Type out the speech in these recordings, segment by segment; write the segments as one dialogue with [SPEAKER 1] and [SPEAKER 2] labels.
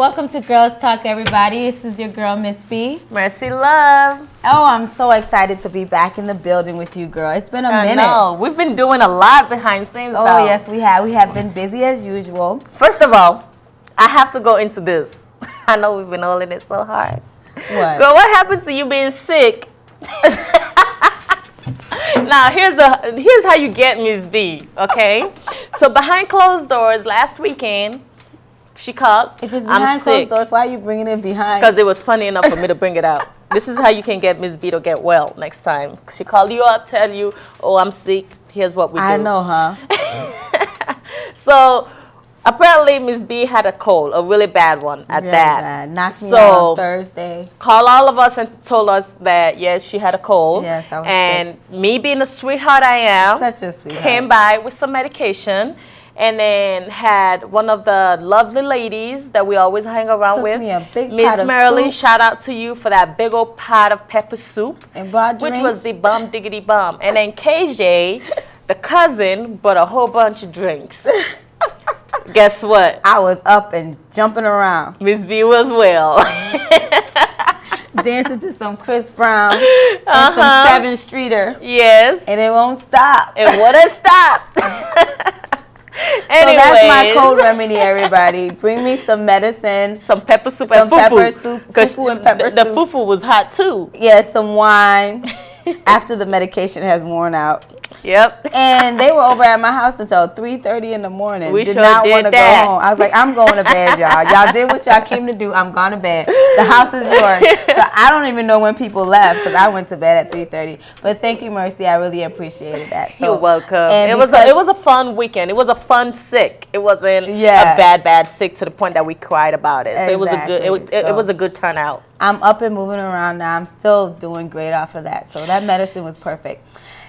[SPEAKER 1] Welcome to Girls Talk, everybody. This is your girl, Miss B.
[SPEAKER 2] Mercy Love.
[SPEAKER 1] Oh, I'm so excited to be back in the building with you, girl. It's been a minute.
[SPEAKER 2] No, we've been doing a lot behind scenes.
[SPEAKER 1] Oh, yes, we have. We have been busy as usual.
[SPEAKER 2] First of all, I have to go into this. I know we've been holding it so hard.
[SPEAKER 1] What?
[SPEAKER 2] Girl, what happened to you being sick? Now, here's how you get Miss B, okay? So behind closed doors last weekend, she called.
[SPEAKER 1] If it's behind closed doors, why are you bringing it behind?
[SPEAKER 2] Because it was funny enough for me to bring it out. This is how you can get Miss B to get well next time. She called you up, tell you, oh, I'm sick. Here's what we do.
[SPEAKER 1] I know, huh?
[SPEAKER 2] So apparently Miss B had a cold, a really bad one at
[SPEAKER 1] Really
[SPEAKER 2] that.
[SPEAKER 1] bad. Knocked me out on Thursday.
[SPEAKER 2] Called all of us and told us that, yes, she had a cold.
[SPEAKER 1] Yes, I was
[SPEAKER 2] And
[SPEAKER 1] sick.
[SPEAKER 2] Me being the sweetheart I am,
[SPEAKER 1] Such a sweetheart.
[SPEAKER 2] came by with some medication. And then had one of the lovely ladies that we always hang around
[SPEAKER 1] Took
[SPEAKER 2] with,
[SPEAKER 1] me a big
[SPEAKER 2] Miss
[SPEAKER 1] pot of
[SPEAKER 2] Marilyn.
[SPEAKER 1] soup.
[SPEAKER 2] Shout out to you for that big old pot of pepper soup,
[SPEAKER 1] And brought
[SPEAKER 2] which
[SPEAKER 1] drinks.
[SPEAKER 2] was the bum diggity bum. And then KJ, the cousin, brought a whole bunch of drinks. Guess what?
[SPEAKER 1] I was up and jumping around.
[SPEAKER 2] Miss B was well.
[SPEAKER 1] Dancing to some Chris Brown and some 7th Streeter.
[SPEAKER 2] Yes.
[SPEAKER 1] And it won't stop.
[SPEAKER 2] It wouldn't stop.
[SPEAKER 1] So that's my cold remedy, everybody. Bring me some medicine.
[SPEAKER 2] Some pepper soup
[SPEAKER 1] Some
[SPEAKER 2] and fufu.
[SPEAKER 1] pepper soup, fufu and pepper
[SPEAKER 2] the
[SPEAKER 1] soup.
[SPEAKER 2] fufu was hot too.
[SPEAKER 1] Yes, some wine after the medication has worn out.
[SPEAKER 2] Yep.
[SPEAKER 1] And they were over at my house until 3:30 in the morning.
[SPEAKER 2] We
[SPEAKER 1] did
[SPEAKER 2] sure
[SPEAKER 1] not
[SPEAKER 2] did
[SPEAKER 1] want to go
[SPEAKER 2] that.
[SPEAKER 1] home. I was like, I'm going to bed, y'all. Y'all did what y'all came to do. I'm going to bed. The house is yours. So I don't even know when people left because I went to bed at 3:30. But thank you, Mercy. I really appreciated that. So,
[SPEAKER 2] You're welcome.
[SPEAKER 1] and
[SPEAKER 2] It was a fun weekend. It was a fun sick. It wasn't a bad sick to the point that we cried about it. So it was a good it was a good turnout.
[SPEAKER 1] I'm up and moving around now. I'm still doing great off of that. So that medicine was perfect.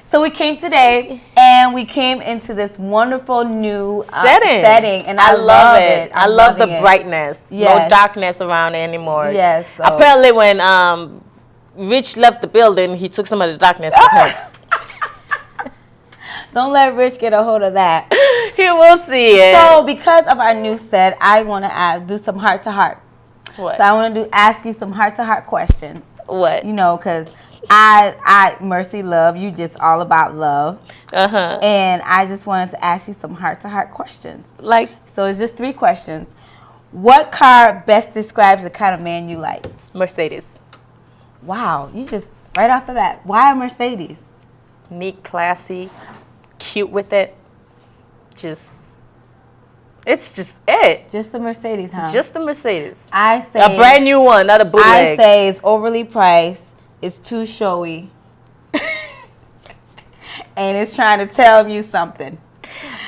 [SPEAKER 1] So we came today, and we came into this wonderful new setting, and I love it.
[SPEAKER 2] I love the brightness.
[SPEAKER 1] Yes.
[SPEAKER 2] No darkness around it anymore.
[SPEAKER 1] Yes. So.
[SPEAKER 2] Apparently, when Rich left the building, he took some of the darkness with him.
[SPEAKER 1] Don't let Rich get a hold of that.
[SPEAKER 2] He will see it.
[SPEAKER 1] So because of our new set, I want to do some heart-to-heart.
[SPEAKER 2] What?
[SPEAKER 1] So I want to ask you some heart-to-heart questions.
[SPEAKER 2] What?
[SPEAKER 1] You know, because I Mercy Love, you just all about love.
[SPEAKER 2] Uh-huh.
[SPEAKER 1] And I just wanted to ask you some heart-to-heart questions.
[SPEAKER 2] Like?
[SPEAKER 1] So it's just 3 questions. What car best describes the kind of man you like?
[SPEAKER 2] Mercedes.
[SPEAKER 1] Wow, you just, right off the bat, why a Mercedes?
[SPEAKER 2] Neat, classy, cute with it. It's just it.
[SPEAKER 1] Just the Mercedes, huh?
[SPEAKER 2] Just the Mercedes.
[SPEAKER 1] I say
[SPEAKER 2] a brand new one, not a bootleg.
[SPEAKER 1] I say it's overly priced. It's too showy. And it's trying to tell you something.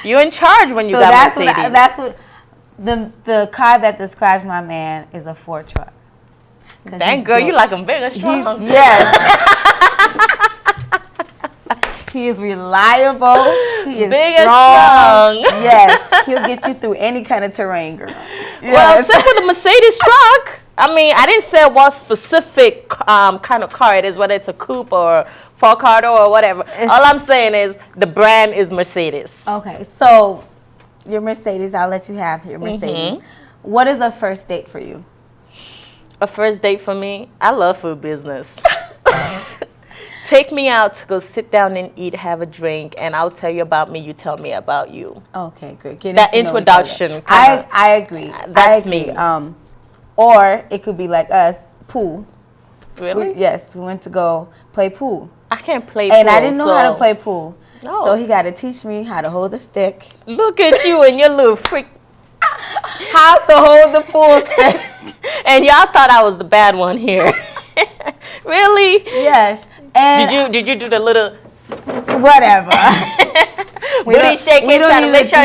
[SPEAKER 2] You're in charge when you got Mercedes.
[SPEAKER 1] That's what the car that describes my man is a Ford truck.
[SPEAKER 2] Dang, girl, you like him big and strong.
[SPEAKER 1] Yes. He is reliable. He is
[SPEAKER 2] big
[SPEAKER 1] strong.
[SPEAKER 2] and strong.
[SPEAKER 1] Yes. He'll get you through any kind of terrain, girl. Yes.
[SPEAKER 2] Well, except for the Mercedes truck. I mean, I didn't say what specific kind of car it is, whether it's a coupe or Ford or whatever. All I'm saying is the brand is Mercedes.
[SPEAKER 1] Okay, so your Mercedes, I'll let you have your Mercedes. What is a first date for you?
[SPEAKER 2] A first date for me? I love food business. Take me out to go sit down and eat, have a drink, and I'll tell you about me, you tell me about you.
[SPEAKER 1] Okay, great.
[SPEAKER 2] That introduction.
[SPEAKER 1] I agree.
[SPEAKER 2] That's
[SPEAKER 1] I agree.
[SPEAKER 2] me.
[SPEAKER 1] Or it could be like us, pool.
[SPEAKER 2] Really?
[SPEAKER 1] Yes, we went to go play pool.
[SPEAKER 2] I can't play pool.
[SPEAKER 1] And I didn't know how to play pool.
[SPEAKER 2] No.
[SPEAKER 1] So he got to teach me how to hold the stick.
[SPEAKER 2] Look at you and your little freak.
[SPEAKER 1] How to hold the pool stick.
[SPEAKER 2] And y'all thought I was the bad one here. Really?
[SPEAKER 1] Yes. And
[SPEAKER 2] did you do the little
[SPEAKER 1] whatever?
[SPEAKER 2] booty shaking, trying to make sure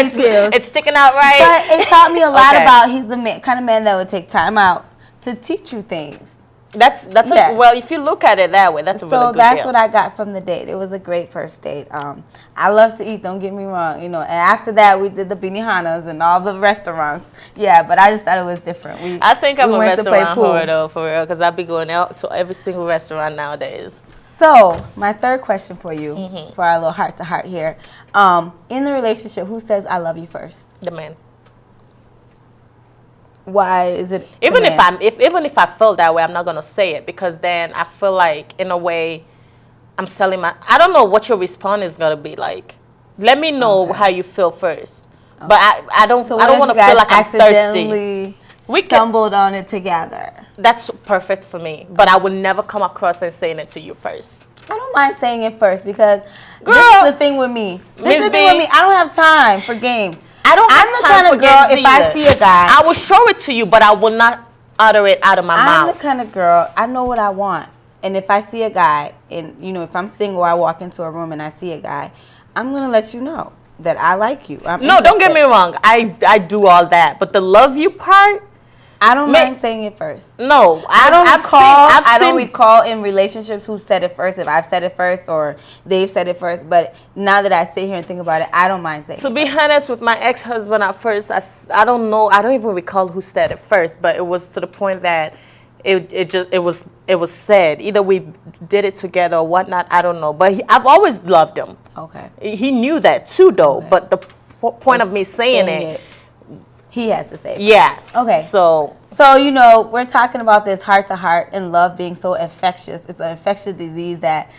[SPEAKER 2] it's sticking out right?
[SPEAKER 1] But it taught me a lot about he's the kind of man that would take time out to teach you things.
[SPEAKER 2] That's well, if you look at it that way, that's a really good deal.
[SPEAKER 1] So that's what I got from the date. It was a great first date. I love to eat, don't get me wrong, you know. And after that, we did the Benihanas and all the restaurants. Yeah, but I just thought it was different.
[SPEAKER 2] I think I'm a restaurant whore though, for real, because I be going out to every single restaurant nowadays.
[SPEAKER 1] So my third question for you, for our little heart to heart here, in the relationship, who says I love you first?
[SPEAKER 2] The man.
[SPEAKER 1] Why is it?
[SPEAKER 2] Even if I feel that way, I'm not gonna say it, because then I feel like in a way I'm selling my. I don't know what your response is gonna be like. Let me know how you feel first. Okay. But I don't want to feel like I'm thirsty.
[SPEAKER 1] We stumbled on it together.
[SPEAKER 2] That's perfect for me. But I would never come across and saying it to you first.
[SPEAKER 1] I don't mind saying it first, because this is the thing with me. I don't have time for games. I'm the kind of girl, if I see a guy,
[SPEAKER 2] I will show it to you, but I will not utter it out of my mouth.
[SPEAKER 1] I'm the kind of girl, I know what I want. And if I see a guy, and if I'm single, I walk into a room and I see a guy, I'm going to let you know that I like you.
[SPEAKER 2] No, don't get me wrong. I do all that. But the love you part,
[SPEAKER 1] I don't mind saying it first.
[SPEAKER 2] No,
[SPEAKER 1] I don't recall in relationships who said it first, if I've said it first or they've said it first. But now that I sit here and think about it, I don't mind saying it.
[SPEAKER 2] To be honest, with my ex-husband at first, I don't know. I don't even recall who said it first. But it was to the point that it was said. Either we did it together or whatnot. I don't know. But I've always loved him.
[SPEAKER 1] Okay.
[SPEAKER 2] He knew that too, though. Okay. But the point of me saying it,
[SPEAKER 1] he has to say it.
[SPEAKER 2] Yeah.
[SPEAKER 1] Okay.
[SPEAKER 2] So
[SPEAKER 1] we're talking about this heart to heart and love being so infectious. It's an infectious disease that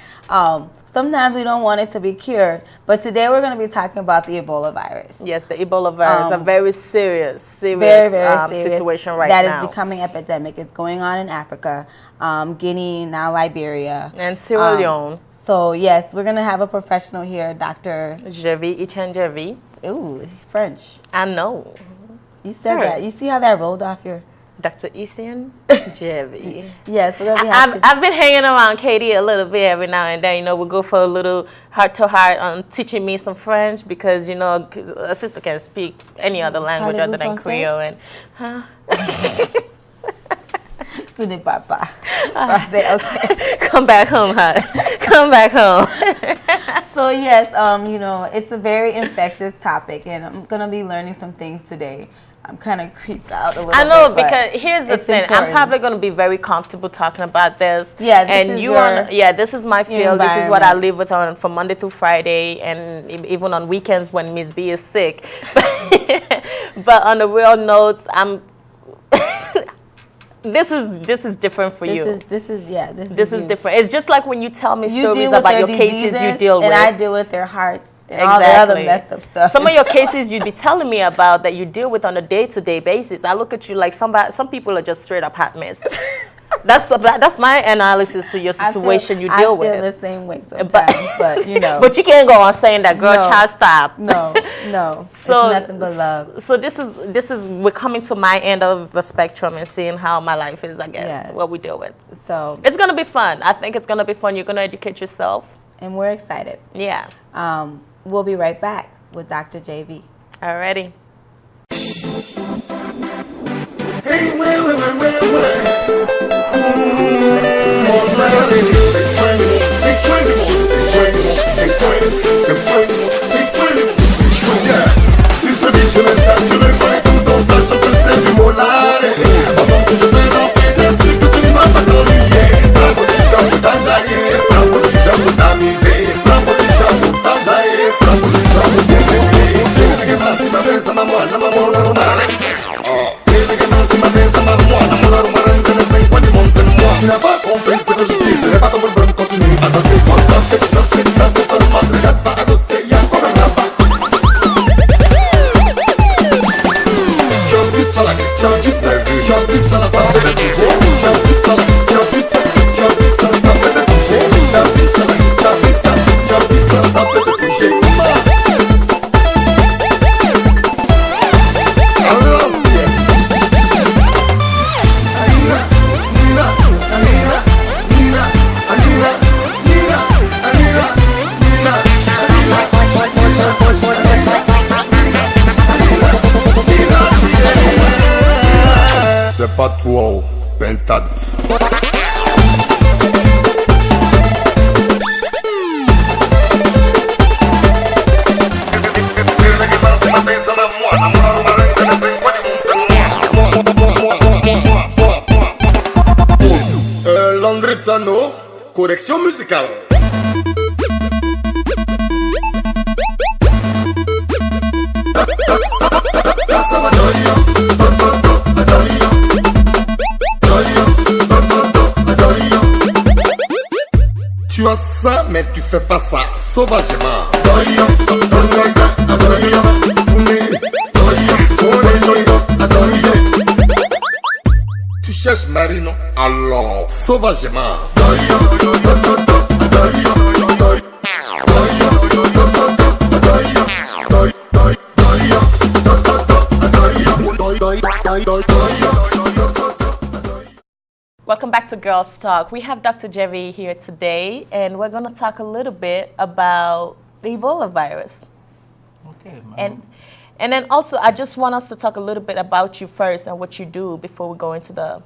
[SPEAKER 1] sometimes we don't want it to be cured. But today we're going to be talking about the Ebola virus.
[SPEAKER 2] Yes, the Ebola virus, a very serious
[SPEAKER 1] very serious
[SPEAKER 2] situation right now.
[SPEAKER 1] That is becoming epidemic. It's going on in Africa, Guinea, now Liberia.
[SPEAKER 2] And Sierra Leone.
[SPEAKER 1] So, yes, we're going to have a professional here, Dr.
[SPEAKER 2] Djevi, Etienne Djevi.
[SPEAKER 1] Ooh, French.
[SPEAKER 2] I know.
[SPEAKER 1] You said that. You see how that rolled off your...
[SPEAKER 2] Dr. Etienne Djevi.
[SPEAKER 1] Yes, we're gonna be
[SPEAKER 2] I've been hanging around Katie a little bit every now and then. We'll go for a little heart-to-heart on teaching me some French, because, a sister can speak any other language other than Creole. And,
[SPEAKER 1] Ce n'est pas français, okay.
[SPEAKER 2] Come back home, hon. Come back home.
[SPEAKER 1] So, yes, it's a very infectious topic, and I'm going to be learning some things today. I'm kind of creeped out a little bit.
[SPEAKER 2] I know, because here's the thing. Important. I'm probably going to be very comfortable talking about this.
[SPEAKER 1] Yeah, this
[SPEAKER 2] is my field. This is what I live with from Monday through Friday, and even on weekends when Miss B is sick. But on the real notes, this is different for you.
[SPEAKER 1] This is
[SPEAKER 2] different. It's just like when you tell me stories about your cases you deal with.
[SPEAKER 1] And I deal with their hearts. And all the other messed up stuff.
[SPEAKER 2] Some of your cases you'd be telling me about that you deal with on a day-to-day basis. I look at you like some people are just straight up hot mess. That's my analysis to your situation you deal with.
[SPEAKER 1] I feel the same way sometimes, but
[SPEAKER 2] But you can't go on saying that, girl, child, stop.
[SPEAKER 1] No.
[SPEAKER 2] So
[SPEAKER 1] it's nothing but love.
[SPEAKER 2] So this is we're coming to my end of the spectrum and seeing how my life is, I guess, what we deal with.
[SPEAKER 1] So
[SPEAKER 2] it's gonna be fun. I think it's gonna be fun. You're gonna educate yourself.
[SPEAKER 1] And we're excited.
[SPEAKER 2] Yeah.
[SPEAKER 1] We'll be right back with Dr. Djevi.
[SPEAKER 2] Alrighty.
[SPEAKER 3] Correction musicale. mais tu fais pas ça sauvagement. Tu cherches Marino, alors sauvagement.
[SPEAKER 2] Welcome back to Girls Talk. We have Dr. Djevi here today, and we're going to talk a little bit about the Ebola virus.
[SPEAKER 4] Okay.
[SPEAKER 2] And then also, I just want us to talk a little bit about you first and what you do before we go into the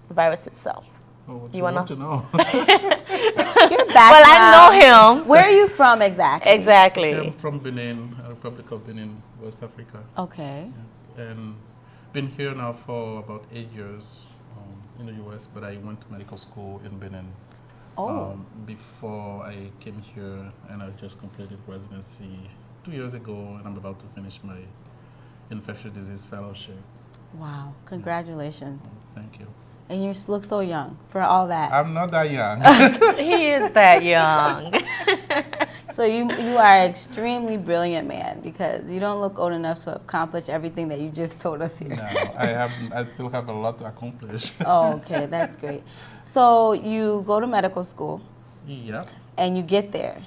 [SPEAKER 2] virus itself.
[SPEAKER 4] Oh, what do you want to know?
[SPEAKER 1] Your background.
[SPEAKER 2] Well, I know him.
[SPEAKER 1] Where are you from exactly?
[SPEAKER 2] Exactly.
[SPEAKER 4] I'm from Benin, Republic of Benin, West Africa.
[SPEAKER 1] Okay.
[SPEAKER 4] Yeah. And been here now for about 8 years in the US, but I went to medical school in Benin.
[SPEAKER 1] Oh.
[SPEAKER 4] Before I came here, and I just completed residency 2 years ago, and I'm about to finish my infectious disease fellowship.
[SPEAKER 1] Wow. Congratulations.
[SPEAKER 4] Thank you.
[SPEAKER 1] And you look so young for all that.
[SPEAKER 4] I'm not that young.
[SPEAKER 2] He is that young.
[SPEAKER 1] So you are an extremely brilliant man because you don't look old enough to accomplish everything that you just told us here.
[SPEAKER 4] No, I still have a lot to accomplish.
[SPEAKER 1] Oh, okay. That's great. So you go to medical school.
[SPEAKER 4] Yep.
[SPEAKER 1] And you get there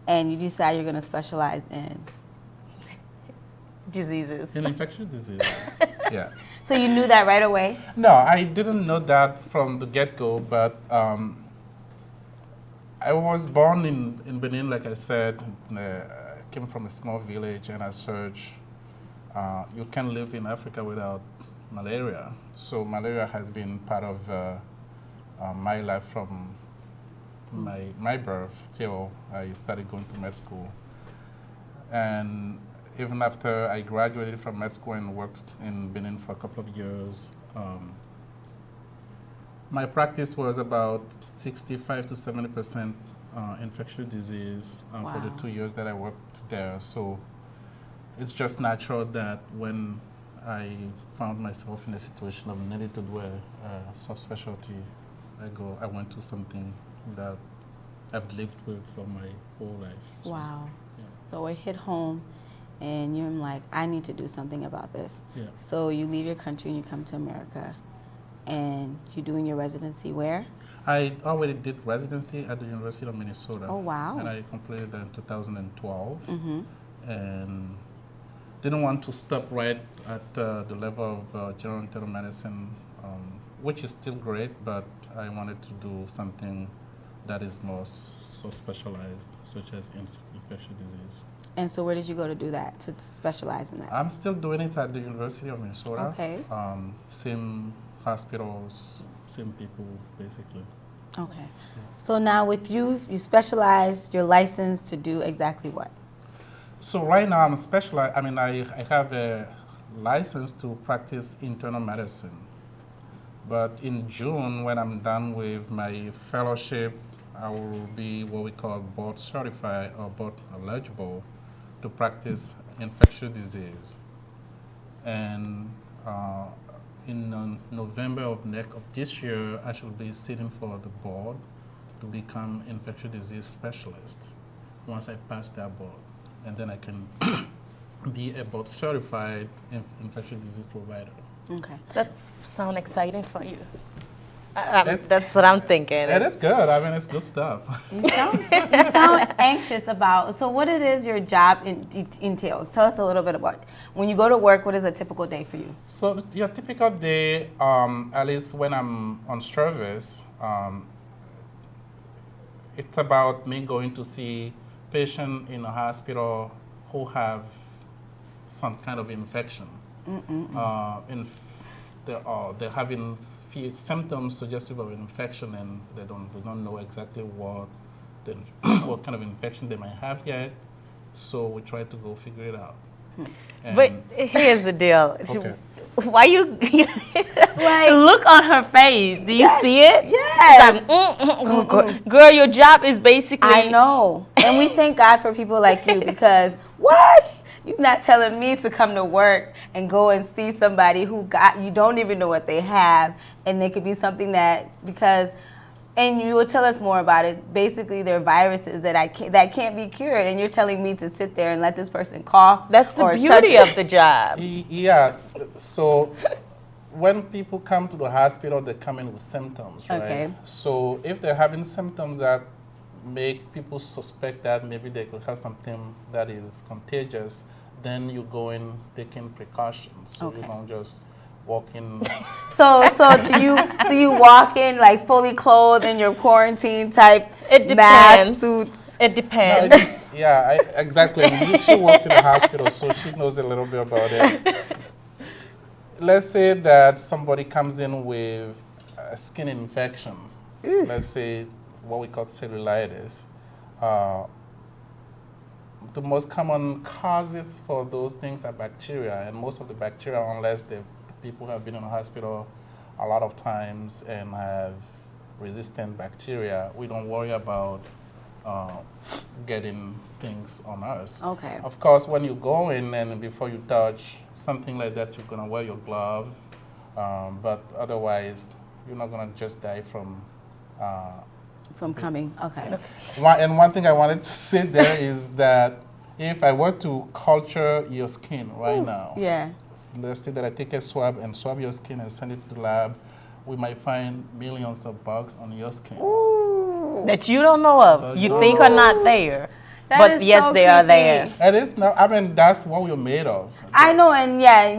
[SPEAKER 1] and you decide you're going to specialize in
[SPEAKER 2] Diseases.
[SPEAKER 4] In infectious diseases. Yeah.
[SPEAKER 1] So you knew that right away?
[SPEAKER 4] No, I didn't know that from the get-go, but I was born in Benin, like I said. I came from a small village, and as such, you can't live in Africa without malaria. So malaria has been part of my life from my birth till I started going to med school. And even after I graduated from med school and worked in Benin for a couple of years, my practice was about 65 to 70% infectious disease for the 2 years that I worked there. So it's just natural that when I found myself in a situation of needing to do a subspecialty, I went to something that I've lived with for my whole life. So,
[SPEAKER 1] Wow.
[SPEAKER 4] yeah.
[SPEAKER 1] So it hit home and you're like, I need to do something about this.
[SPEAKER 4] Yeah.
[SPEAKER 1] So you leave your country and you come to America and you're doing your residency where?
[SPEAKER 4] I already did residency at the University of Minnesota.
[SPEAKER 1] Oh, wow.
[SPEAKER 4] And I completed that in 2012.
[SPEAKER 1] Mm-hmm.
[SPEAKER 4] And didn't want to stop right at the level of general internal medicine, which is still great, but I wanted to do something that is more so specialized, such as infectious disease.
[SPEAKER 1] And so where did you go to do that, to specialize in that?
[SPEAKER 4] I'm still doing it at the University of Minnesota.
[SPEAKER 1] Okay.
[SPEAKER 4] Same hospitals, same people, basically.
[SPEAKER 1] Okay. So now with you, you specialize, you're licensed to do exactly what?
[SPEAKER 4] So right now I'm specialized, I have a license to practice internal medicine. But in June, when I'm done with my fellowship, I will be what we call board certified or board eligible to practice infectious disease. And in November of this year, I should be sitting for the board to become infectious disease specialist once I pass that board. And then I can be a board certified infectious disease provider.
[SPEAKER 1] Okay.
[SPEAKER 2] That sounds exciting for you. That's what I'm thinking.
[SPEAKER 4] It is good. It's good stuff.
[SPEAKER 1] You sound anxious about, so what it is your job entails. Tell us a little bit about it. When you go to work, what is a typical day for you?
[SPEAKER 4] So your typical day, at least when I'm on service, it's about me going to see patients in a hospital who have some kind of infection. They're having few symptoms suggestive of infection, and we don't know exactly what kind of infection they might have yet. So we try to go figure it out.
[SPEAKER 2] But here's the deal.
[SPEAKER 4] Okay.
[SPEAKER 2] Why you look on her face? Do you see it?
[SPEAKER 1] Yes.
[SPEAKER 2] Like, girl, your job is basically.
[SPEAKER 1] I know. And we thank God for people like you because what? You're not telling me to come to work and go and see somebody who you don't even know what they have, and there could be something that, because And you will tell us more about it. Basically, they're viruses that can't be cured, and you're telling me to sit there and let this person cough.
[SPEAKER 2] That's the beauty of the job.
[SPEAKER 4] Yeah. So when people come to the hospital, they come in with symptoms, right?
[SPEAKER 1] Okay.
[SPEAKER 4] So if they're having symptoms that make people suspect that maybe they could have something that is contagious, then you go in taking precautions. So you don't just walk in.
[SPEAKER 1] So do you walk in like fully clothed in your quarantine type mask suits?
[SPEAKER 2] It
[SPEAKER 4] No,
[SPEAKER 2] depends.
[SPEAKER 4] exactly. She works in the hospital, so she knows a little bit about it. Let's say that somebody comes in with a skin infection. Let's say what we call cellulitis. The most common causes for those things are bacteria, and most of the bacteria, unless the people have been in the hospital a lot of times and have resistant bacteria, we don't worry about getting things on us.
[SPEAKER 1] Okay.
[SPEAKER 4] Of course, when you go in and before you touch something like that, you're gonna wear your glove, but otherwise, you're not gonna just die from
[SPEAKER 1] coming. Okay.
[SPEAKER 4] one thing I wanted to say there is that if I were to culture your skin right now,
[SPEAKER 1] Yeah.
[SPEAKER 4] let's say that I take a swab and swab your skin and send it to the lab, we might find millions of bugs on your skin.
[SPEAKER 2] That you don't know of. You think are not there.
[SPEAKER 1] That
[SPEAKER 2] But
[SPEAKER 1] is
[SPEAKER 2] yes,
[SPEAKER 1] so
[SPEAKER 2] they are
[SPEAKER 1] creepy.
[SPEAKER 2] there.
[SPEAKER 4] It is not, I mean, that's what we're made of.
[SPEAKER 1] I know, and yeah,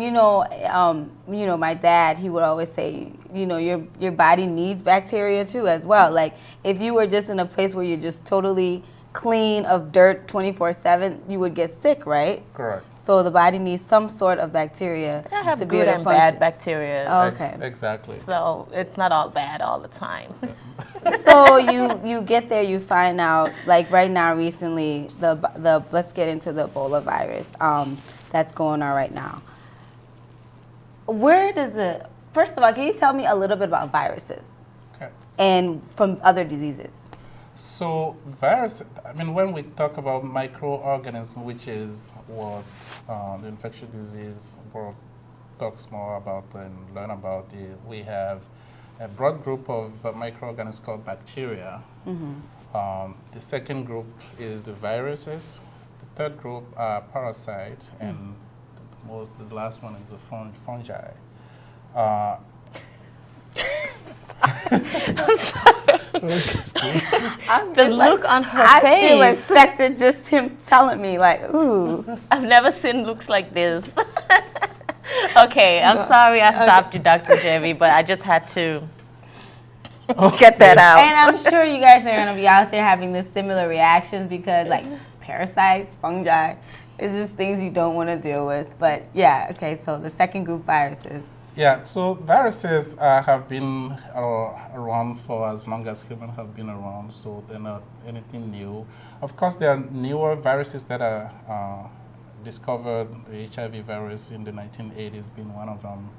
[SPEAKER 1] my dad, he would always say, your body needs bacteria too as well. Like if you were just in a place where you're just totally clean of dirt 24/7, you would get sick, right?
[SPEAKER 4] Correct.
[SPEAKER 1] So the body needs some sort of bacteria
[SPEAKER 2] I have
[SPEAKER 1] to be
[SPEAKER 2] good
[SPEAKER 1] able to
[SPEAKER 2] and
[SPEAKER 1] function.
[SPEAKER 2] bad bacteria.
[SPEAKER 1] Oh, okay.
[SPEAKER 4] Exactly.
[SPEAKER 2] So it's not all bad all the time.
[SPEAKER 1] So you get there, you find out, like right now recently, the let's get into the Ebola virus that's going on right now. First of all, can you tell me a little bit about viruses
[SPEAKER 4] Okay.
[SPEAKER 1] and from other diseases?
[SPEAKER 4] So virus, I mean, when we talk about microorganisms, which is what the infectious disease world talks more about and learn about, we have a broad group of microorganisms called bacteria. The second group is the viruses. The third group are parasites, and the last one is the fungi.
[SPEAKER 2] I'm sorry. The look on her
[SPEAKER 1] I
[SPEAKER 2] face.
[SPEAKER 1] feel infected just him telling me, like, ooh.
[SPEAKER 2] I've never seen looks like this. Okay, I'm sorry I stopped you, Dr. Djevi, but I just had to get that out.
[SPEAKER 1] And I'm sure you guys are going to be out there having this similar reactions because, like, parasites, fungi, it's just things you don't want to deal with. But, yeah, okay, so the second group, viruses.
[SPEAKER 4] Yeah, so viruses have been around for as long as humans have been around, so they're not anything new. Of course, there are newer viruses that are discovered. The HIV virus in the 1980s being one of them.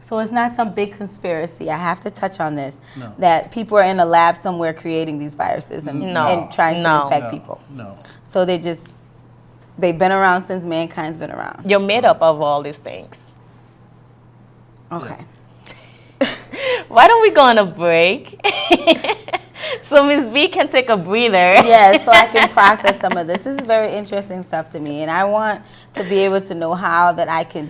[SPEAKER 1] So it's not some big conspiracy. I have to touch on this.
[SPEAKER 4] No.
[SPEAKER 1] That people are in a lab somewhere creating these viruses and trying to infect people.
[SPEAKER 4] No.
[SPEAKER 1] So they've been around since mankind's been around.
[SPEAKER 2] You're made up of all these things.
[SPEAKER 1] Okay.
[SPEAKER 2] Why don't we go on a break? So Ms. B can take a breather.
[SPEAKER 1] Yeah, so I can process some of this. This is very interesting stuff to me, and I want to be able to know how that I can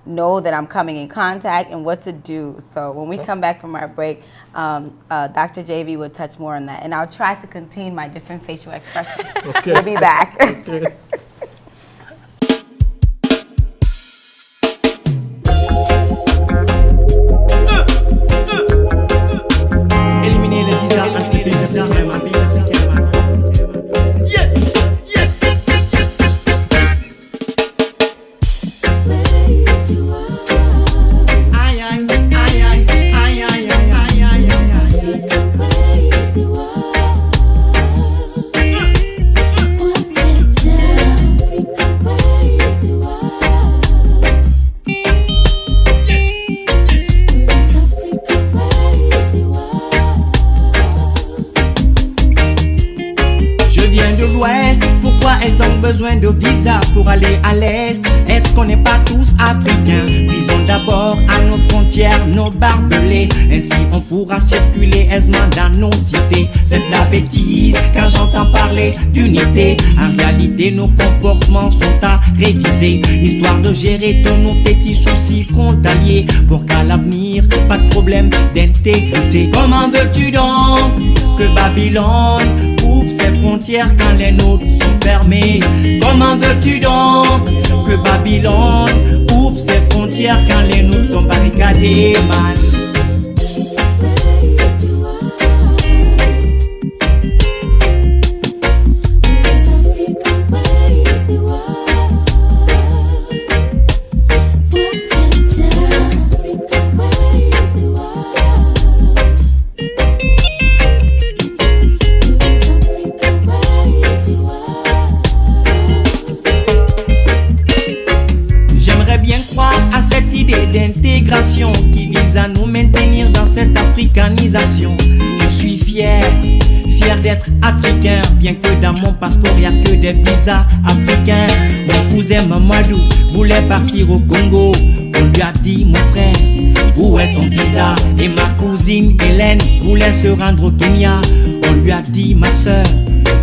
[SPEAKER 1] know that I'm coming in contact and what to do. So when we come back from our break, Dr. Djevi will touch more on that, and I'll try to contain my different facial expressions.
[SPEAKER 4] Okay.
[SPEAKER 1] We'll be back.
[SPEAKER 4] Okay.
[SPEAKER 5] Éliminer les bizarres, les bizarres, yes, yes. Aïe, aïe, aïe, aïe, aïe, aïe, aïe, aïe, aïe, aïe. ont besoin de visa pour aller à l'Est. Est-ce qu'on n'est pas tous africains? Disons d'abord à nos frontières, nos barbelés. Ainsi on pourra circuler aisément dans nos cités. C'est de la bêtise quand j'entends parler d'unité. En réalité, nos comportements sont à réviser, histoire de gérer tous nos petits soucis frontaliers, pour qu'à l'avenir, pas de problème d'intégrité. Comment veux-tu donc que Babylone ouvre ses frontières quand les nôtres sont fermées? Comment veux-tu donc que Babylone ouvre ses frontières quand les nôtres sont barricadées, man? D'intégration qui vise à nous maintenir dans cette africanisation. Je suis fier d'être africain, bien que dans mon passeport y a que des visas africains. Mon cousin Mamadou voulait partir au Congo. On lui a dit, mon frère, où est ton visa? Et ma cousine Hélène voulait se rendre au Kenya. On lui a dit, ma soeur,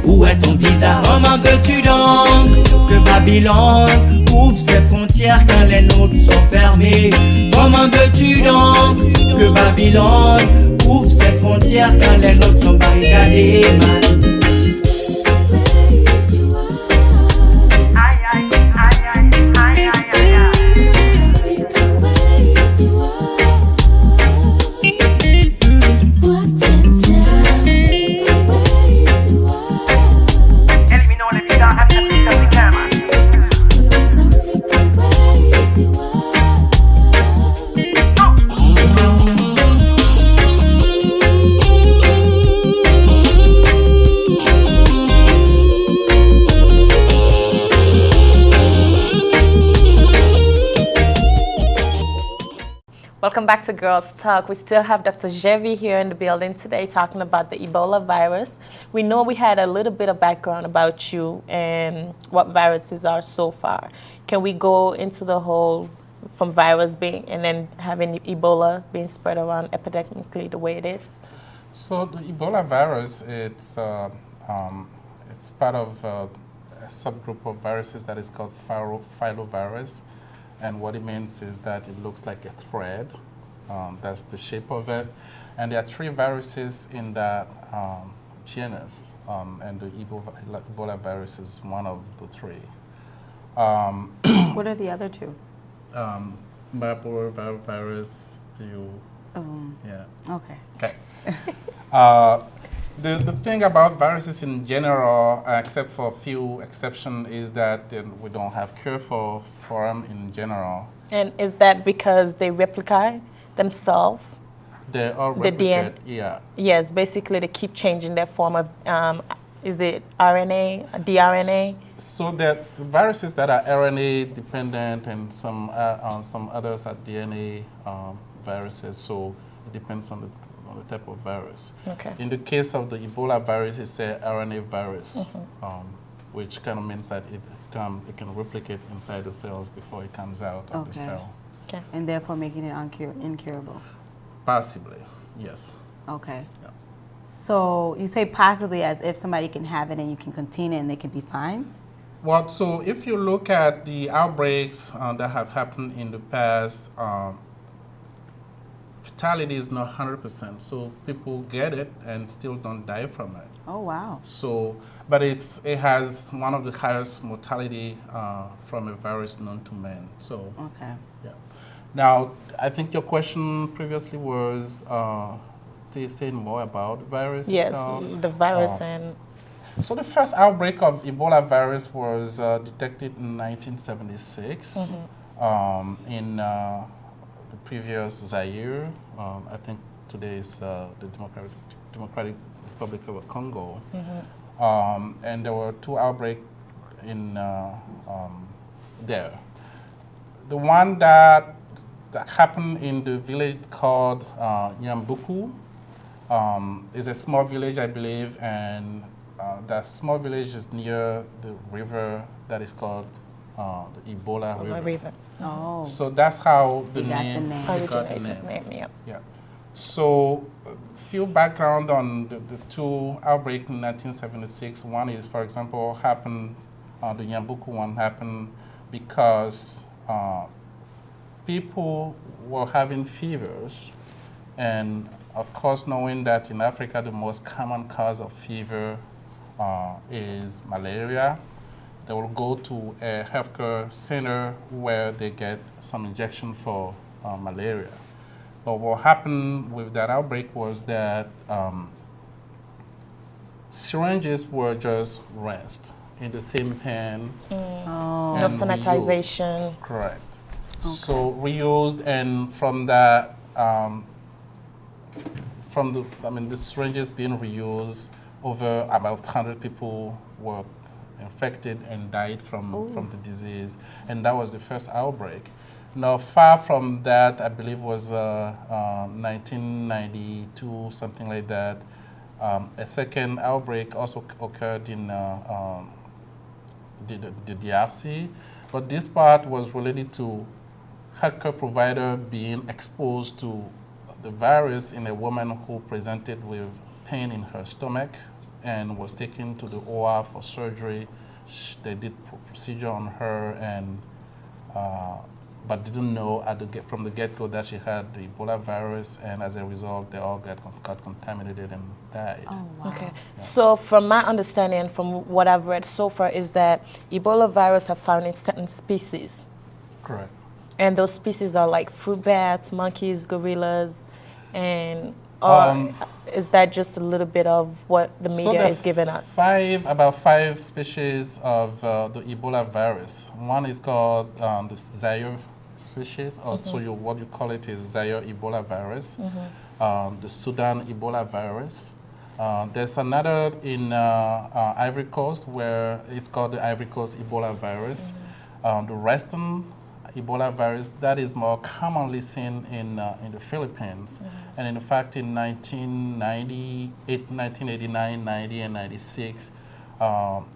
[SPEAKER 5] où est ton visa? Comment veux-tu donc que Babylone ouvre ses frontières quand les nôtres sont fermées? Comment veux-tu donc que Babylone ouvre ses frontières quand les nôtres sont barricadées, man?
[SPEAKER 2] Welcome back to Girls Talk. We still have Dr. Djevi here in the building today talking about the Ebola virus. We know we had a little bit of background about you and what viruses are so far. Can we go into the whole from virus being and then having Ebola being spread around epidemically the way it is?
[SPEAKER 4] So the Ebola virus, it's part of a subgroup of viruses that is called filovirus. And what it means is that it looks like a thread. That's the shape of it. And there are 3 viruses in that genus, and the Ebola virus is one of the 3.
[SPEAKER 1] What are the other 2?
[SPEAKER 4] Marburg virus, yeah.
[SPEAKER 1] Okay.
[SPEAKER 4] Okay. The thing about viruses in general, except for a few exceptions, is that we don't have cure for them in general.
[SPEAKER 2] And is that because they replicate themselves?
[SPEAKER 4] They all replicate, yeah.
[SPEAKER 2] Yes, basically they keep changing their form of, is it RNA, dRNA?
[SPEAKER 4] So that the viruses that are RNA dependent and some others are DNA viruses, so it depends on the type of virus.
[SPEAKER 2] Okay.
[SPEAKER 4] In the case of the Ebola virus, it's a RNA virus, which kind of means that it can replicate inside the cells before it comes out of the cell.
[SPEAKER 2] Okay.
[SPEAKER 1] And therefore making it incurable?
[SPEAKER 4] Possibly, yes.
[SPEAKER 1] Okay.
[SPEAKER 4] Yeah.
[SPEAKER 1] So you say possibly as if somebody can have it and you can contain it and they can be fine?
[SPEAKER 4] Well, so if you look at the outbreaks that have happened in the past, fatality is not 100%, so people get it and still don't die from it.
[SPEAKER 1] Oh, wow.
[SPEAKER 4] So, but it has one of the highest mortality from a virus known to man. So,
[SPEAKER 1] okay.
[SPEAKER 4] Yeah. Now, I think your question previously was saying more about the virus itself.
[SPEAKER 2] Yes, the virus and...
[SPEAKER 4] So the first outbreak of Ebola virus was detected in 1976 in the previous Zaire. I think today is the Democratic Republic of Congo. And there were 2 outbreaks in there. The one that happened in the village called Yambuku is a small village, I believe, and that small village is near the river that is called the Ebola River.
[SPEAKER 1] Oh.
[SPEAKER 4] So that's how the
[SPEAKER 1] You got the
[SPEAKER 4] name,
[SPEAKER 1] name.
[SPEAKER 4] we got the
[SPEAKER 2] Originated
[SPEAKER 4] name.
[SPEAKER 2] name, yeah.
[SPEAKER 4] Yeah. So, few background on the two outbreaks in 1976. One is, for example, happened, the Yambuku one happened because people were having fevers, and of course, knowing that in Africa the most common cause of fever is malaria, they will go to a healthcare center where they get some injection for malaria. But what happened with that outbreak was that syringes were just rinsed in the same pan.
[SPEAKER 1] Oh.
[SPEAKER 2] No
[SPEAKER 4] and
[SPEAKER 2] sanitization.
[SPEAKER 4] reused. Correct. So reused, and from that, the syringes being reused, over about 100 people were infected and died from the disease, and that was the first outbreak. Now, far from that, I believe was 1992, something like that. A second outbreak also occurred in the DRC, but this part was related to healthcare provider being exposed to the virus in a woman who presented with pain in her stomach and was taken to the OR for surgery. They did procedure on her, and but didn't know from the get-go that she had the Ebola virus, and as a result, they all got contaminated and died.
[SPEAKER 1] Oh, wow.
[SPEAKER 2] Okay. So from my understanding, from what I've read so far, is that Ebola virus are found in certain species.
[SPEAKER 4] Correct.
[SPEAKER 2] And those species are like fruit bats, monkeys, gorillas, and is that just a little bit of what the media is giving us?
[SPEAKER 4] About five species of the Ebola virus. One is called the Zaire species, or what you call it is Zaire Ebola virus. The Sudan Ebola virus. There's another in Ivory Coast where it's called the Ivory Coast Ebola virus. The Western Ebola virus, that is more commonly seen in the Philippines. And in fact, in 1989, 90, and 96,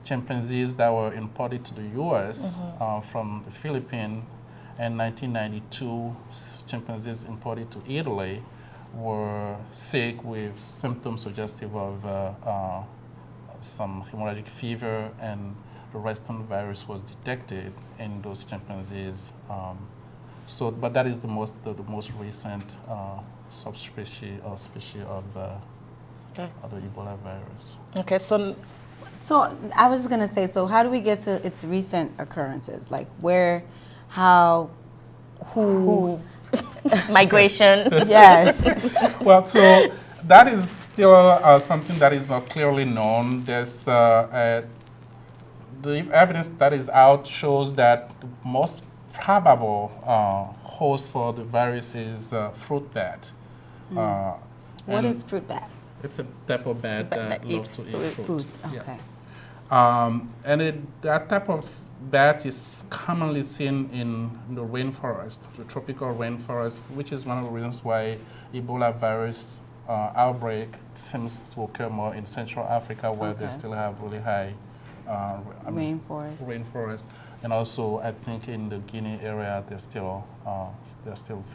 [SPEAKER 4] chimpanzees that were imported to the U.S. From the Philippines, and 1992, chimpanzees imported to Italy were sick with symptoms suggestive of some hemorrhagic fever, and the Western virus was detected in those chimpanzees. But that is the most recent subspecies or species of the Ebola virus.
[SPEAKER 2] Okay, so
[SPEAKER 1] I was just gonna say, so how do we get to its recent occurrences? Like where, how, who?
[SPEAKER 2] Migration.
[SPEAKER 1] Yes.
[SPEAKER 4] Well, so that is still something that is not clearly known. There's the evidence that is out shows that the most probable host for the virus is fruit bat.
[SPEAKER 1] What is fruit bat?
[SPEAKER 4] It's a type of bat that loves
[SPEAKER 2] eats
[SPEAKER 4] to eat fruit.
[SPEAKER 1] Fruits.
[SPEAKER 4] Yeah.
[SPEAKER 1] Okay.
[SPEAKER 4] That type of bat is commonly seen in the rainforest, the tropical rainforest, which is one of the reasons why Ebola virus outbreak seems to occur more in Central Africa, where they still have really high rainforest, and also I think in the Guinea area there's still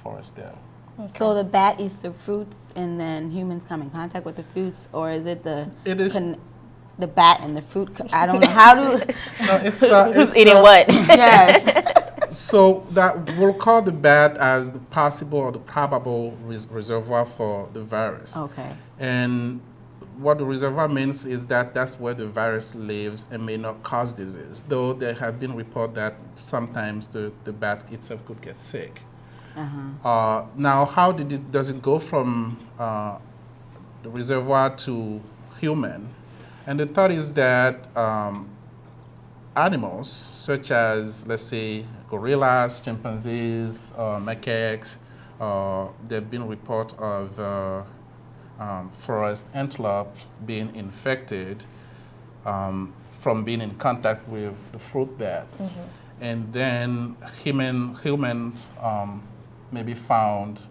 [SPEAKER 4] forest there.
[SPEAKER 1] Okay. So the bat eats the fruits, and then humans come in contact with the fruits, or is it the bat and the fruit? I don't know how to.
[SPEAKER 4] No, it's
[SPEAKER 2] Who's eating what?
[SPEAKER 1] Yes.
[SPEAKER 4] So that we'll call the bat as the possible or the probable reservoir for the virus.
[SPEAKER 1] Okay.
[SPEAKER 4] And what the reservoir means is that that's where the virus lives and may not cause disease, though there have been reports that sometimes the bat itself could get sick. Now, how does it go from the reservoir to human? And the thought is that animals, such as, let's say, gorillas, chimpanzees, macaques, there have been reports of forest antelopes being infected from being in contact with the fruit bat. And then humans may be found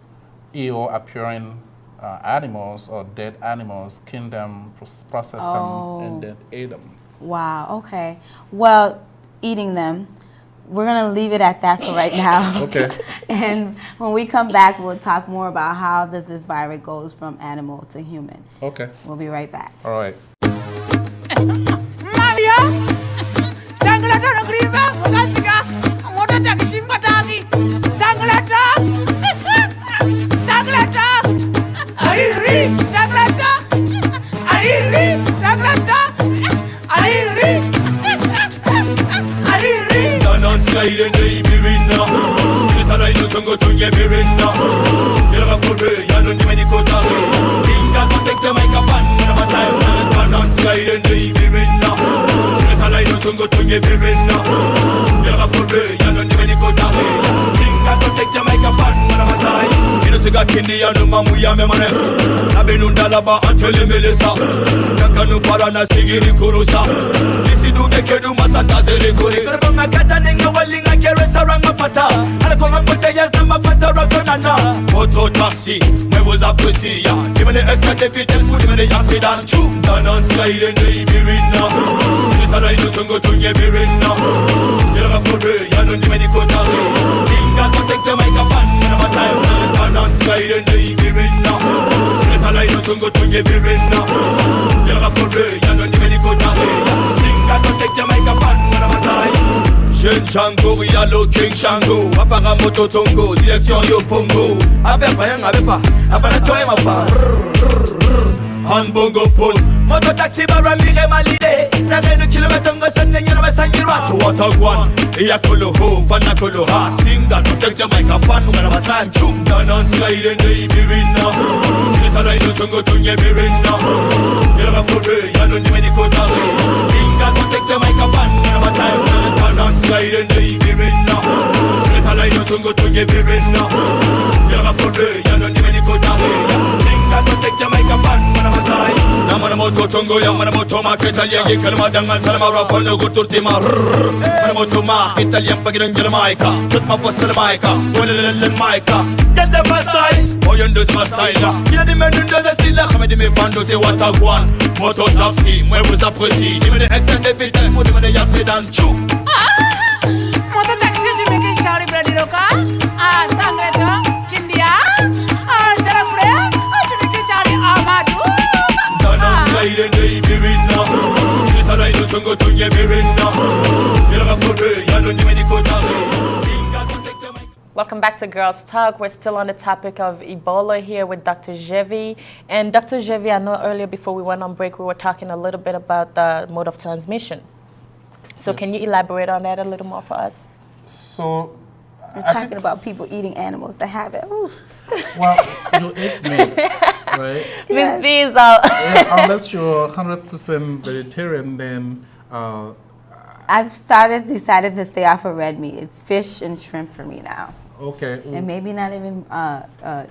[SPEAKER 4] ill appearing animals or dead animals, skin them, process them, and then eat them.
[SPEAKER 1] Wow, okay. Well, eating them. We're going to leave it at that for right now.
[SPEAKER 4] Okay.
[SPEAKER 1] And when we come back, we'll talk more about how does this virus goes from animal to human.
[SPEAKER 4] Okay.
[SPEAKER 1] We'll be right back.
[SPEAKER 4] All right.
[SPEAKER 6] Kindi ya numa muya memane Nabinunda laba antele melesa Kakanu farana sigiri kurusa Lisi duge kedu masata zere kuri Karunga kata ninga walinga kere saranga fata Alakonga mpote yes namba fata rakonana Moto taxi, mwewoza apprécia Dimene extra de vitesse ku dimene accident Chou, danan skyline de ibirina Sikitana ino songo tunye birina Yelga fode, yano dimene kotari Singa protecte maika pan, nama time Danan skyline de ibirina Sikitana ino songo tunye birina Yelga fode, yano dimene kotari Singa protecte maika pan, nama time Jeune Django, Yalo King Shango Afara moto tongo, direction yo pongo Avec rien, avec pas, avec toi et ma femme Han bongo pole Moto taxi bara mire malide Nageno kilometer ngo sende nyana basanyirwa So what a one Iya kolo ho, fana kolo ha Singa, protect the microphone Ngana ba time chum Danan slide in the ibirina Sikitana ino songo tunye birina Yelga fode, yano nimeni kotari Singa, protect the microphone Ngana ba time Danan slide in the ibirina Sikitana ino songo tunye birina Yelga fode, yano nimeni kotari Singa, protect the microphone Namana moto tongo ya mana moto ma Italian kalma dangal salama rafono guturtima Mana moto ma Italian pagiran Jamaica Tut ma fossel maika Wala maika Get the fast style Oyondo ma style Kila di menu ndo za style Kama di me fando se watagwan Moto taxi Mwe vous apprécie Di me de extend de vitesse Mo di me de accident Chou
[SPEAKER 7] Moto taxi jumeke chawri bradi roka sangreto kindia serapure jumeke chawri amadu
[SPEAKER 6] Skyline de ibirina Sikitana ino songo tunye birina Yelga fode yano nimeni kotari Singa protect the mic.
[SPEAKER 2] Welcome back to Girls Talk. We're still on the topic of Ebola here with Dr. Djevi. And Dr. Djevi, I know earlier before we went on break, we were talking a little bit about the mode of transmission. So can you elaborate on that a little more for us?
[SPEAKER 4] So,
[SPEAKER 1] We're talking about people eating animals that have it. Ooh.
[SPEAKER 4] well, you eat meat, right?
[SPEAKER 2] Miss B is out.
[SPEAKER 4] Yeah, unless you're 100% vegetarian, then
[SPEAKER 1] I've decided to stay off of red meat. It's fish and shrimp for me now.
[SPEAKER 4] okay.
[SPEAKER 1] And maybe not even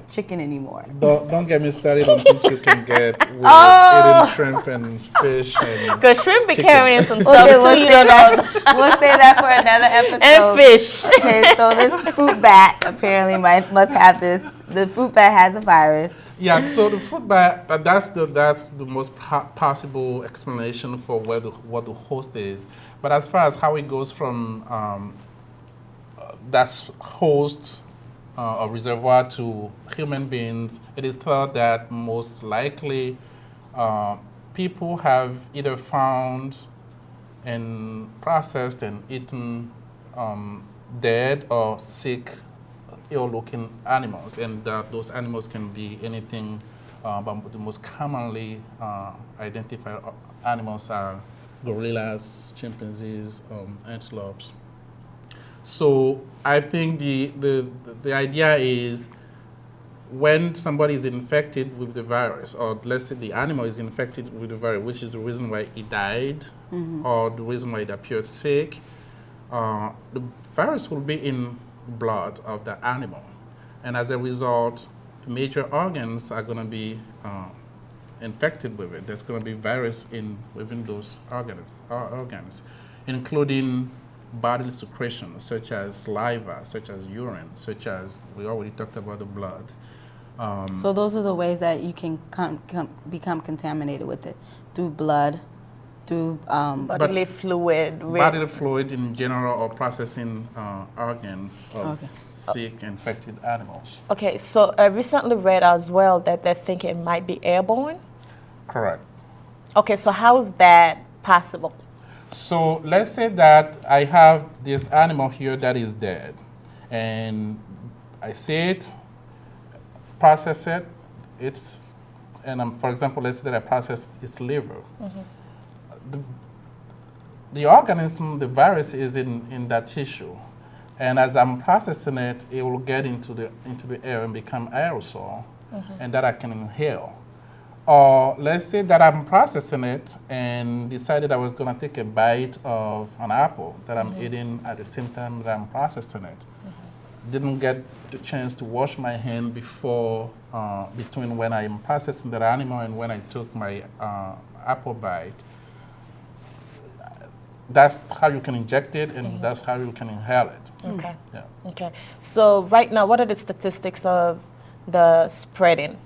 [SPEAKER 1] chicken anymore.
[SPEAKER 4] Don't get me started on things you can get with eating shrimp and fish and
[SPEAKER 2] Because shrimp be
[SPEAKER 4] chicken.
[SPEAKER 2] carrying some stuff
[SPEAKER 1] Okay,
[SPEAKER 2] too,
[SPEAKER 1] we'll
[SPEAKER 2] you
[SPEAKER 1] say
[SPEAKER 2] don't know.
[SPEAKER 1] that. We'll say that for another episode.
[SPEAKER 2] And fish.
[SPEAKER 1] Okay, so this fruit bat apparently must have this. The fruit bat has a virus.
[SPEAKER 4] Yeah, so the fruit bat, that's the most possible explanation for what the host is. But as far as how it goes from that host or reservoir to human beings, it is thought that most likely people have either found and processed and eaten dead or sick, ill-looking animals, and those animals can be anything, but the most commonly identified animals are gorillas, chimpanzees, antelopes. So I think the idea is when somebody is infected with the virus, or let's say the animal is infected with the virus, which is the reason why it died, or the reason why it appeared sick, the virus will be in blood of the animal, and as a result, major organs are going to be infected with it. There's going to be virus within those organs, including bodily secretions such as saliva, such as urine, such as we already talked about the blood.
[SPEAKER 1] So those are the ways that you can become contaminated with it, through blood, through
[SPEAKER 2] bodily fluid.
[SPEAKER 4] Bodily fluid in general, or processing organs of sick, infected animals.
[SPEAKER 2] Okay, so I recently read as well that they think it might be airborne.
[SPEAKER 4] Correct.
[SPEAKER 2] Okay, so how is that possible?
[SPEAKER 4] So let's say that I have this animal here that is dead, and I see it, process it, for example, let's say that I process its liver. The organism, the virus, is in that tissue, and as I'm processing it, it will get into the air and become aerosol, and that I can inhale. Or let's say that I'm processing it and decided I was going to take a bite of an apple that I'm eating at the same time that I'm processing it. Didn't get the chance to wash my hand between when I'm processing that animal and when I took my apple bite. That's how you can inject it, and that's how you can inhale it.
[SPEAKER 2] Okay.
[SPEAKER 4] Yeah.
[SPEAKER 2] Okay. So right now, what are the statistics of the spreading?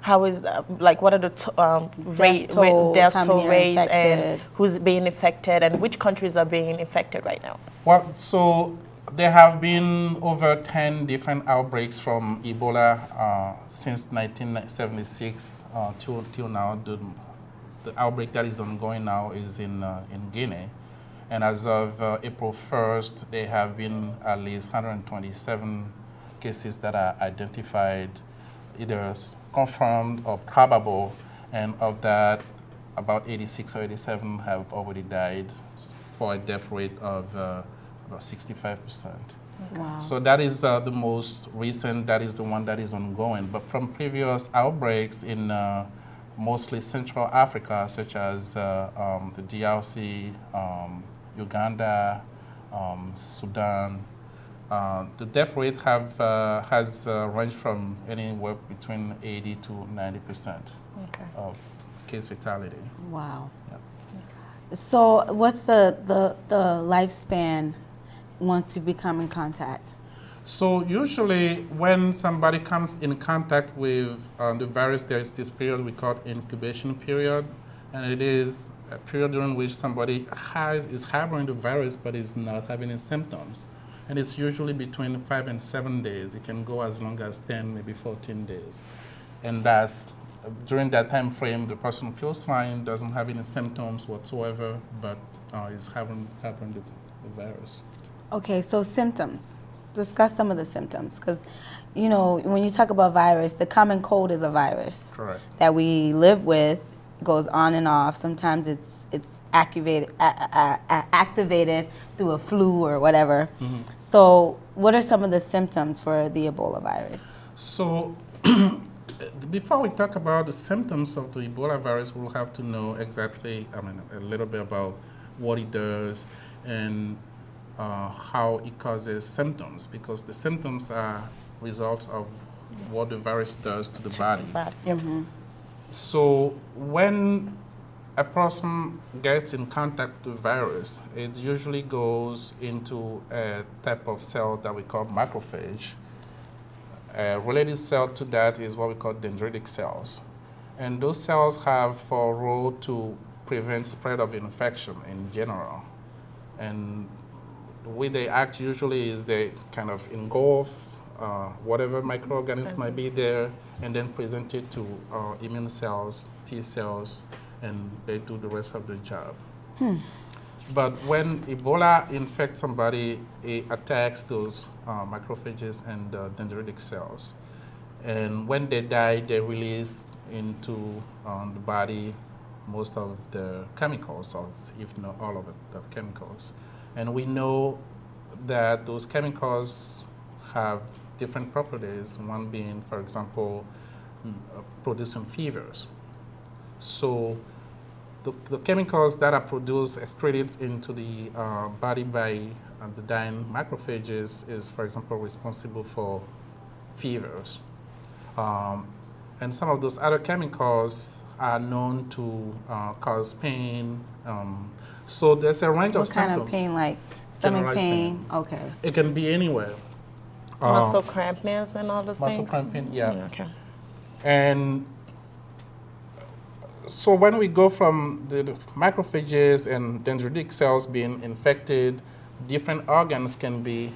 [SPEAKER 2] How is what are the death toll rates and who's being affected, and which countries are being affected right now?
[SPEAKER 4] Well, so there have been over 10 different outbreaks from Ebola since 1976 till now. The outbreak that is ongoing now is in Guinea. And as of April 1st, there have been at least 127 cases that are identified, either confirmed or probable, and of that, about 86 or 87 have already died, for a death rate of about 65%.
[SPEAKER 1] Wow.
[SPEAKER 4] So that is the most recent, that is the one that is ongoing. But from previous outbreaks in mostly Central Africa, such as the DRC, Uganda, Sudan, the death rate has ranged from anywhere between 80 to 90% of case fatality.
[SPEAKER 1] Wow.
[SPEAKER 4] Yeah.
[SPEAKER 1] So what's the lifespan once you become in contact?
[SPEAKER 4] So usually when somebody comes in contact with the virus, there is this period we call incubation period, and it is a period during which somebody is harboring the virus but is not having any symptoms. And it's usually between 5 and 7 days. It can go as long as 10, maybe 14 days. And during that time frame, the person feels fine, doesn't have any symptoms whatsoever, but is having the virus.
[SPEAKER 1] Okay, so symptoms. Discuss some of the symptoms, because when you talk about virus, the common cold is a virus.
[SPEAKER 4] Correct.
[SPEAKER 1] That we live with, goes on and off. Sometimes it's activated through a flu or whatever. So what are some of the symptoms for the Ebola virus?
[SPEAKER 4] So before we talk about the symptoms of the Ebola virus, we'll have to know exactly, a little bit about what it does and how it causes symptoms, because the symptoms are results of what the virus does to the body. So when a person gets in contact with the virus, it usually goes into a type of cell that we call macrophage. A related cell to that is what we call dendritic cells. And those cells have for a role to prevent spread of infection in general. And the way they act usually is they kind of engulf whatever microorganism might be there and then present it to immune cells, T cells, and they do the rest of the job. But when Ebola infects somebody, it attacks those macrophages and dendritic cells. And when they die, they release into the body most of the chemicals, or if not all of it, the chemicals. And we know that those chemicals have different properties, one being, for example, producing fevers. So the chemicals that are produced, excreted into the body by the dying macrophages is, for example, responsible for fevers. And some of those other chemicals are known to cause pain. So there's a range of symptoms.
[SPEAKER 1] What kind of pain, like stomach pain? Okay.
[SPEAKER 4] It can be anywhere.
[SPEAKER 2] Muscle crampness and all those things?
[SPEAKER 4] Muscle cramping, yeah.
[SPEAKER 2] Okay.
[SPEAKER 4] And so when we go from the macrophages and dendritic cells being infected, different organs can be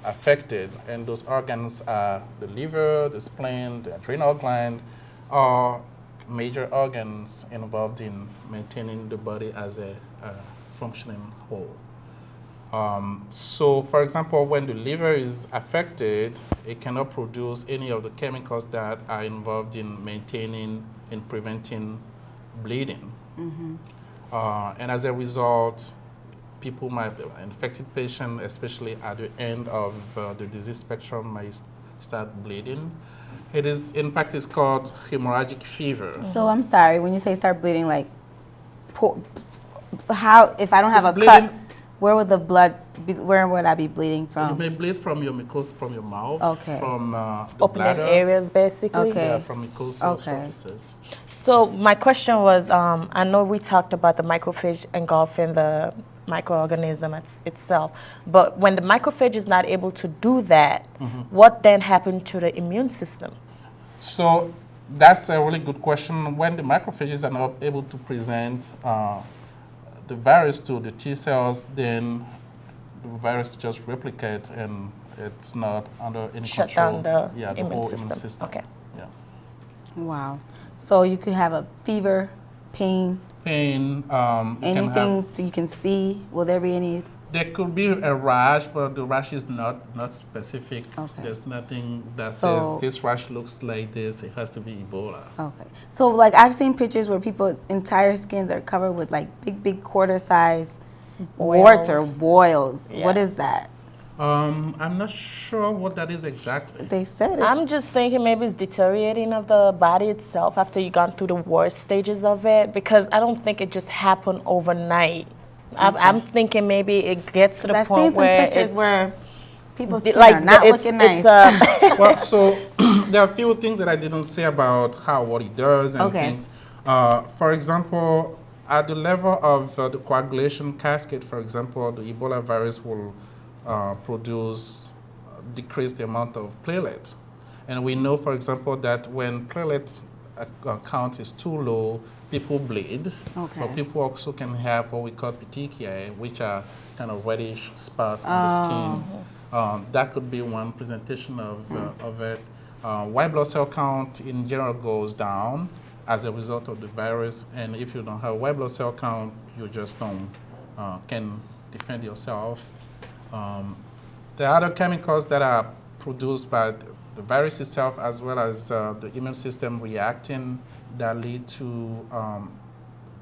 [SPEAKER 4] affected. And those organs are the liver, the spleen, the adrenal gland, or major organs involved in maintaining the body as a functioning whole. So, for example, when the liver is affected, it cannot produce any of the chemicals that are involved in maintaining and preventing bleeding. And as a result, people might, infected patient, especially at the end of the disease spectrum, might start bleeding. It is, in fact, it's called hemorrhagic fever.
[SPEAKER 1] So I'm sorry, when you say start bleeding, like, how, if I don't have
[SPEAKER 4] It's
[SPEAKER 1] a cut,
[SPEAKER 4] bleeding.
[SPEAKER 1] where would the blood be, where would I be bleeding
[SPEAKER 4] You
[SPEAKER 1] from?
[SPEAKER 4] may bleed from your mucosa, from your mouth,
[SPEAKER 1] Okay.
[SPEAKER 4] from the
[SPEAKER 2] Opening
[SPEAKER 4] bladder,
[SPEAKER 2] areas, basically.
[SPEAKER 1] Okay.
[SPEAKER 4] yeah, from mucosal
[SPEAKER 1] Okay.
[SPEAKER 4] surfaces.
[SPEAKER 2] So my question was, I know we talked about the macrophage engulfing the microorganism itself, but when the macrophage is not able to do that, what then happened to the immune system?
[SPEAKER 4] So that's a really good question. When the macrophages are not able to present the virus to the T cells, then the virus just replicates and it's not under any
[SPEAKER 2] Shut
[SPEAKER 4] control.
[SPEAKER 2] down the
[SPEAKER 4] yeah, the
[SPEAKER 2] immune
[SPEAKER 4] whole
[SPEAKER 2] system.
[SPEAKER 4] immune system.
[SPEAKER 2] Okay.
[SPEAKER 4] Yeah.
[SPEAKER 1] Wow. So you could have a fever, pain,
[SPEAKER 4] Pain. You can
[SPEAKER 1] anything
[SPEAKER 4] have,
[SPEAKER 1] you can see. Will there be any?
[SPEAKER 4] there could be a rash, but the rash is not specific.
[SPEAKER 1] Okay.
[SPEAKER 4] There's nothing that
[SPEAKER 1] So-
[SPEAKER 4] says this rash looks like this. It has to be Ebola.
[SPEAKER 1] Okay. So like I've seen pictures where people entire skins are covered with like big quarter size warts or
[SPEAKER 2] Boils.
[SPEAKER 1] boils.
[SPEAKER 2] Yeah.
[SPEAKER 1] What is that?
[SPEAKER 4] I'm not sure what that is exactly.
[SPEAKER 1] They said it.
[SPEAKER 2] I'm just thinking maybe it's deteriorating of the body itself after you gone through the worst stages of it, because I don't think it just happened overnight. I'm thinking maybe it gets to the
[SPEAKER 1] I've seen
[SPEAKER 2] point
[SPEAKER 1] some
[SPEAKER 2] where
[SPEAKER 1] pictures
[SPEAKER 2] it's
[SPEAKER 1] where people's skin
[SPEAKER 2] like
[SPEAKER 1] are not
[SPEAKER 2] it's,
[SPEAKER 1] looking nice.
[SPEAKER 2] it's
[SPEAKER 4] Well, so there are a few things that I didn't say about what it does and
[SPEAKER 1] Okay.
[SPEAKER 4] things. For example, at the level of the coagulation cascade, for example, the Ebola virus will decrease the amount of platelets. And we know, for example, that when platelets count is too low, people bleed.
[SPEAKER 1] Okay.
[SPEAKER 4] But people also can have what we call petechiae, which are kind of reddish spots on the skin. That could be one presentation of it. White blood cell count in general goes down as a result of the virus, and if you don't have white blood cell count, you just don't can defend yourself. There are other chemicals that are produced by the virus itself, as well as the immune system reacting, that lead to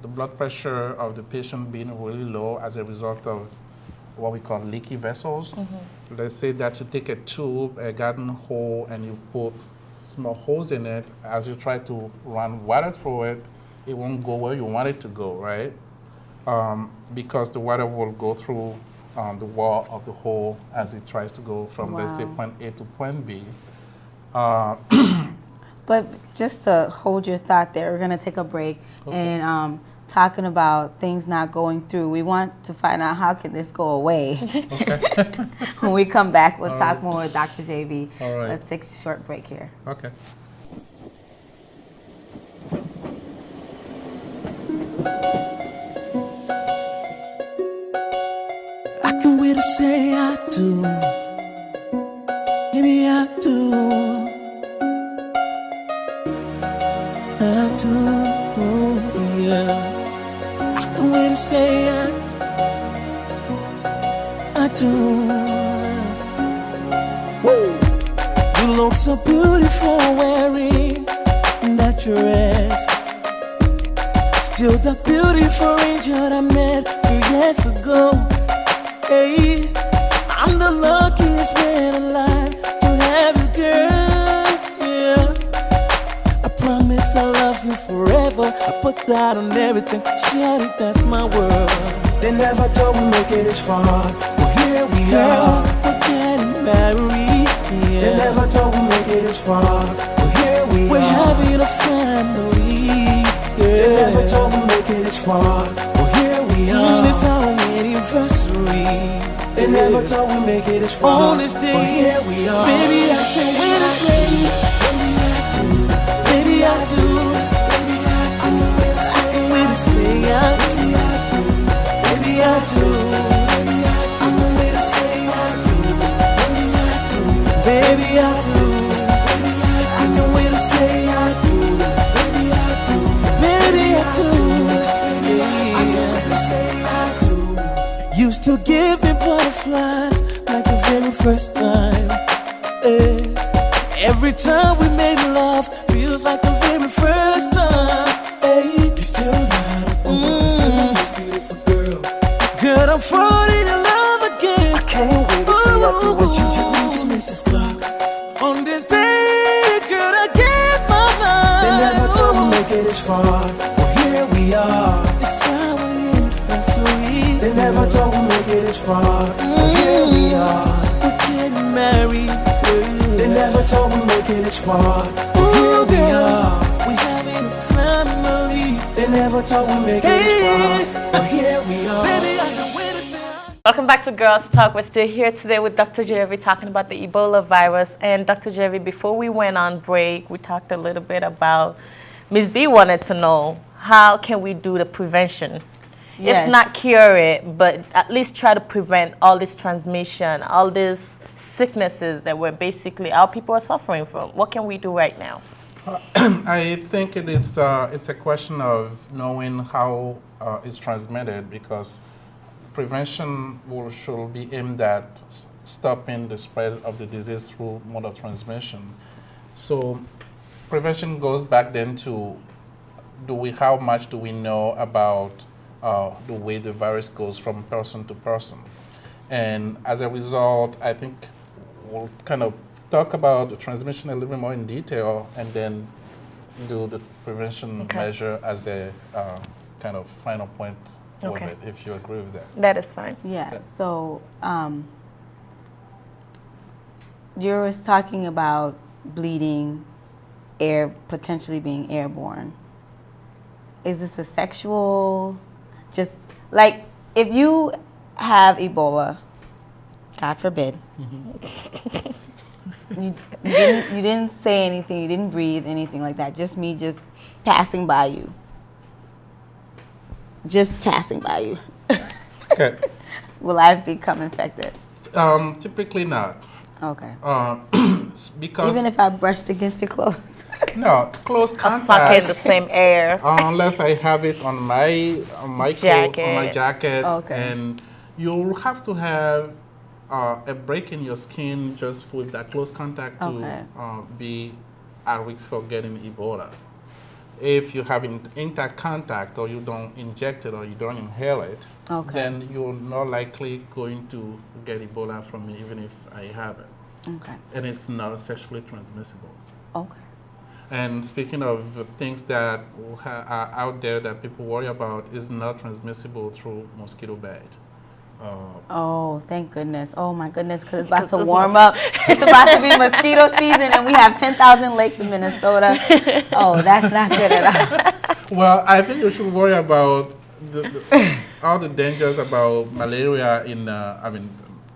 [SPEAKER 4] the blood pressure of the patient being really low as a result of what we call leaky vessels. Let's say that you take a tube, a garden hole, and you put small holes in it. As you try to run water through it, it won't go where you want it to go, right? Because the water will go through the wall of the hole as it tries to go from, let's say,
[SPEAKER 1] Wow.
[SPEAKER 4] point A to point B.
[SPEAKER 1] But just to hold your thought there, we're going to take a break and talking about things not going through. We want to find out how can this go away. When we come back, we'll talk more with Dr. Djevi.
[SPEAKER 4] All right.
[SPEAKER 1] Let's take a short break here.
[SPEAKER 4] Okay.
[SPEAKER 5] I can't wait to say I do. Maybe I do. I do, yeah. I can't wait to say I do. You look so beautiful wearing that dress. Still the beautiful angel I met 2 years ago. Hey, I'm the luckiest man alive to have you, girl. Yeah, I promise I'll love you forever. I put that on everything. Shawty, that's my world. They never told me make it this far. Well, here we are. We're getting married. Yeah. They never told me make it this far. Well, here we are. We're having a family. Yeah. They never told me make it this far. Well, here we are. This our anniversary. They never told me make it this far. On this day, well, here we are. Baby, I can't wait to say, baby, I do.
[SPEAKER 8] give me butterflies like the very first time. Every time we make love feels like the very first time. You're still not still the most beautiful girl. Girl, I'm falling in love again. I can't wait to see I do what you do to Mrs. Clark. On this day, girl, I gave my life. They never told me make it this far. Well, here we are. It's our anniversary. They never told me make it this far. Well, here we are. We're getting married. They never told me make it this far. Well, here we are. We having a family. They never told me make it this far. Well, here we are. Baby, I can wait to see.
[SPEAKER 2] Welcome back to Girls Talk. We're still here today with Dr. Djevi talking about the Ebola virus. And Dr. Djevi, before we went on break, we talked a little bit about, Ms. B wanted to know, how can we do the prevention?
[SPEAKER 1] Yes.
[SPEAKER 2] If not cure it, but at least try to prevent all this transmission, all these sicknesses that we're basically, our people are suffering from. What can we do right now?
[SPEAKER 4] I think it's a question of knowing how it's transmitted, because prevention should be aimed at stopping the spread of the disease through mode of transmission. So prevention goes back then to how much do we know about the way the virus goes from person to person. And as a result, I think we'll kind of talk about the transmission a little bit more in detail and then do the prevention measure as a kind of final point with it, if you agree with that.
[SPEAKER 2] That is fine.
[SPEAKER 1] Yeah, so you was talking about bleeding, potentially being airborne. Is this a sexual, just like if you have Ebola, God forbid, you didn't say anything, you didn't breathe, anything like that, just me just passing by you. Just passing by you.
[SPEAKER 4] Okay.
[SPEAKER 1] Will I become infected?
[SPEAKER 4] Typically not.
[SPEAKER 1] Okay.
[SPEAKER 4] Because
[SPEAKER 1] even if I brushed against your clothes?
[SPEAKER 4] No, close contact.
[SPEAKER 2] Suck in the same air.
[SPEAKER 4] Unless I have it on my jacket, and you'll have to have a break in your skin just with that close contact to be at risk for getting Ebola. If you have intact contact, or you don't inject it, or you don't inhale it, then you're not likely going to get Ebola from me, even if I have it.
[SPEAKER 1] Okay.
[SPEAKER 4] And it's not sexually transmissible.
[SPEAKER 1] Okay.
[SPEAKER 4] And speaking of things that are out there that people worry about, is not transmissible through mosquito bite.
[SPEAKER 1] Oh, thank goodness. Oh, my goodness, because it's about to warm up. It's about to be mosquito season, and we have 10,000 lakes in Minnesota. Oh, that's not good at all.
[SPEAKER 4] Well, I think you should worry about all the dangers about malaria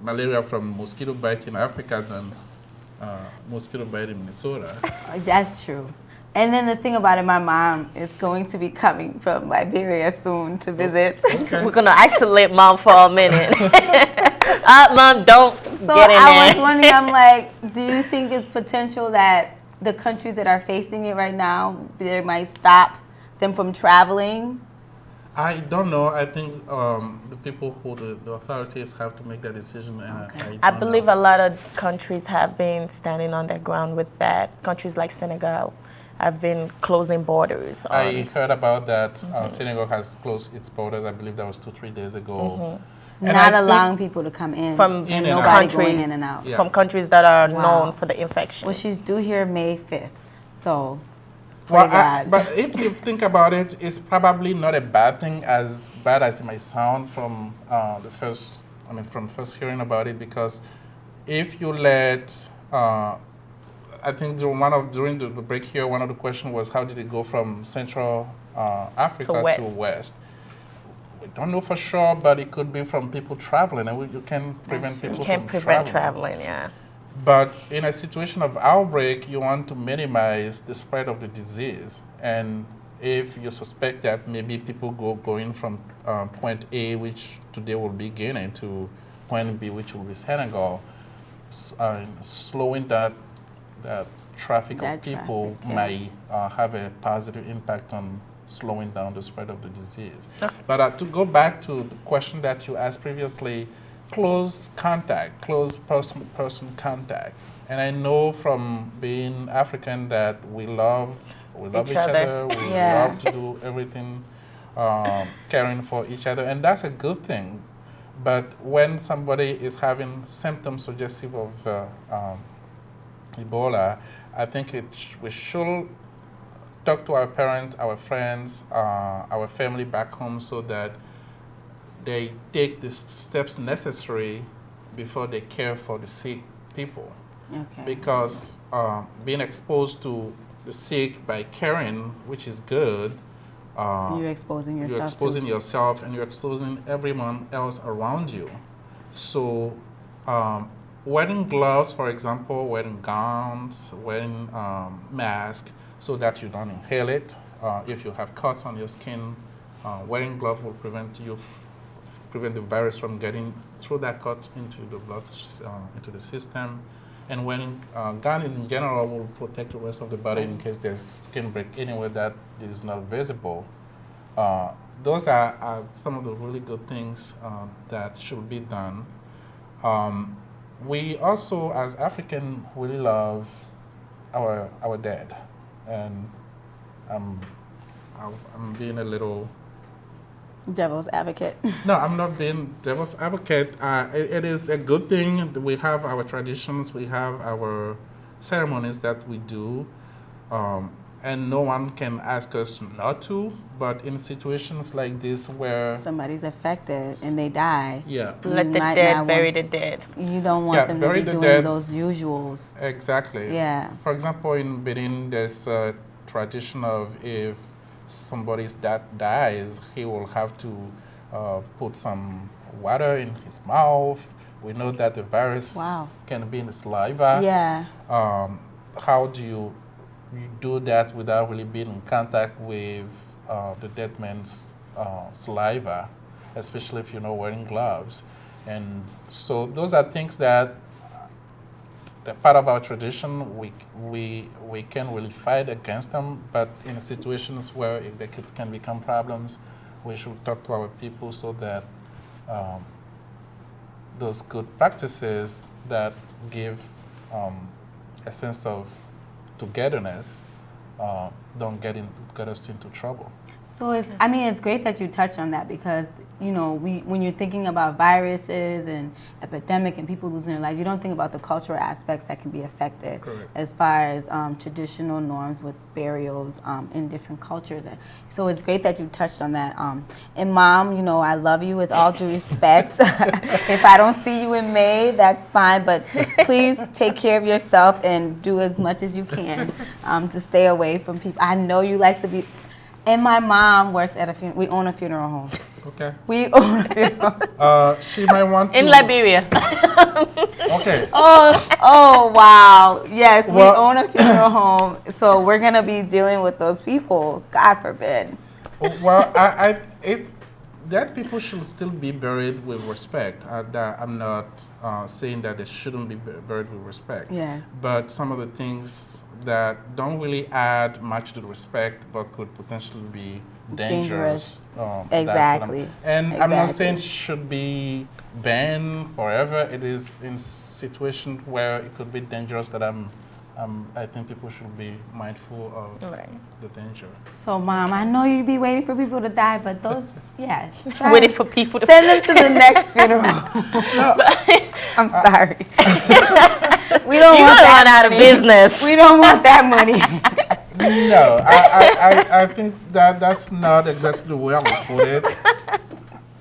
[SPEAKER 4] malaria from mosquito bite in Africa than mosquito bite in Minnesota.
[SPEAKER 1] That's true. And then the thing about it, my mom is going to be coming from Liberia soon to visit.
[SPEAKER 4] Okay.
[SPEAKER 2] We're going to isolate Mom for a minute. Mom, don't get in there.
[SPEAKER 1] I was wondering, I'm like, do you think it's potential that the countries that are facing it right now, they might stop them from traveling?
[SPEAKER 4] I don't know. I think the people the authorities have to make that decision. And
[SPEAKER 2] I believe a lot of countries have been standing on their ground with that. Countries like Senegal have been closing borders.
[SPEAKER 4] I heard about that. Senegal has closed its borders. I believe that was 2-3 days ago.
[SPEAKER 1] Not allowing people to come in
[SPEAKER 2] from
[SPEAKER 1] and nobody going in and out.
[SPEAKER 2] From countries that are known for the infection.
[SPEAKER 1] Well, she's due here May 5th, so
[SPEAKER 4] but if you think about it, it's probably not a bad thing, as bad as it might sound from from first hearing about it, because if you let I think during the break here, one of the questions was, how did it go from Central Africa to West? We don't know for sure, but it could be from people traveling, and you can prevent people from
[SPEAKER 2] traveling, yeah.
[SPEAKER 4] But in a situation of outbreak, you want to minimize the spread of the disease. And if you suspect that maybe people going from point A, which today will be Guinea, to point B, which will be Senegal, slowing that traffic of people might have a positive impact on slowing down the spread of the disease. But to go back to the question that you asked previously, close contact, close person contact. And I know from being African that we love each other. We love to do everything caring for each other, and that's a good thing. But when somebody is having symptoms suggestive of Ebola, I think we should talk to our parents, our friends, our family back home so that they take the steps necessary before they care for the sick people.
[SPEAKER 1] Okay.
[SPEAKER 4] Because being exposed to the sick by caring, which is good,
[SPEAKER 1] you're exposing yourself.
[SPEAKER 4] You're exposing yourself and you're exposing everyone else around you. So wearing gloves, for example, wearing gowns, wearing masks so that you don't inhale it. If you have cuts on your skin, wearing gloves will prevent the virus from getting through that cut into the blood, into the system. And wearing gun in general will protect the rest of the body in case there's skin break anywhere that is not visible. Those are some of the really good things that should be done. We also, as African, really love our dead, and I'm being a little
[SPEAKER 1] devil's advocate.
[SPEAKER 4] No, I'm not being devil's advocate. It is a good thing. We have our traditions, we have our ceremonies that we do, and no one can ask us not to. But in situations like this where
[SPEAKER 1] somebody's affected and they die,
[SPEAKER 2] let the dead bury the dead.
[SPEAKER 1] You don't want them to be doing those usuals.
[SPEAKER 4] Exactly.
[SPEAKER 1] Yeah.
[SPEAKER 4] For example, in Benin, there's a tradition of if somebody's dad dies, he will have to put some water in his mouth. We know that the virus can be in the saliva.
[SPEAKER 1] Yeah.
[SPEAKER 4] How do you do that without really being in contact with the dead man's saliva, especially if you're not wearing gloves? And so those are things that they're part of our tradition. We can really fight against them, but in situations where they can become problems, we should talk to our people so that those good practices that give a sense of togetherness don't get us into trouble.
[SPEAKER 1] So it's great that you touched on that because when you're thinking about viruses and epidemic and people losing their life, you don't think about the cultural aspects that can be affected.
[SPEAKER 4] Correct.
[SPEAKER 1] As far as traditional norms with burials in different cultures. So it's great that you touched on that. And Mom, I love you with all due respect. If I don't see you in May, that's fine, but please take care of yourself and do as much as you can to stay away from people. I know you like to be. And my mom works at we own a funeral home.
[SPEAKER 4] Okay.
[SPEAKER 1] We own a funeral home.
[SPEAKER 4] She might want to...
[SPEAKER 2] In Liberia.
[SPEAKER 4] Okay.
[SPEAKER 1] Oh, wow. Yes, we own a funeral home. So we're going to be dealing with those people. God forbid.
[SPEAKER 4] Well, that people should still be buried with respect. I'm not saying that they shouldn't be buried with respect.
[SPEAKER 1] Yes.
[SPEAKER 4] But some of the things that don't really add much to the respect but could potentially be dangerous.
[SPEAKER 1] Exactly.
[SPEAKER 4] I'm not saying it should be banned forever. It is in situations where it could be dangerous that I think people should be mindful of the danger.
[SPEAKER 1] So, Mom, I know you'd be waiting for people to die, but those,
[SPEAKER 2] waiting for people to
[SPEAKER 1] send them to the next funeral. I'm sorry. We don't want that
[SPEAKER 2] out of business.
[SPEAKER 1] We don't want that money.
[SPEAKER 4] No, I think that's not exactly the way I would put it.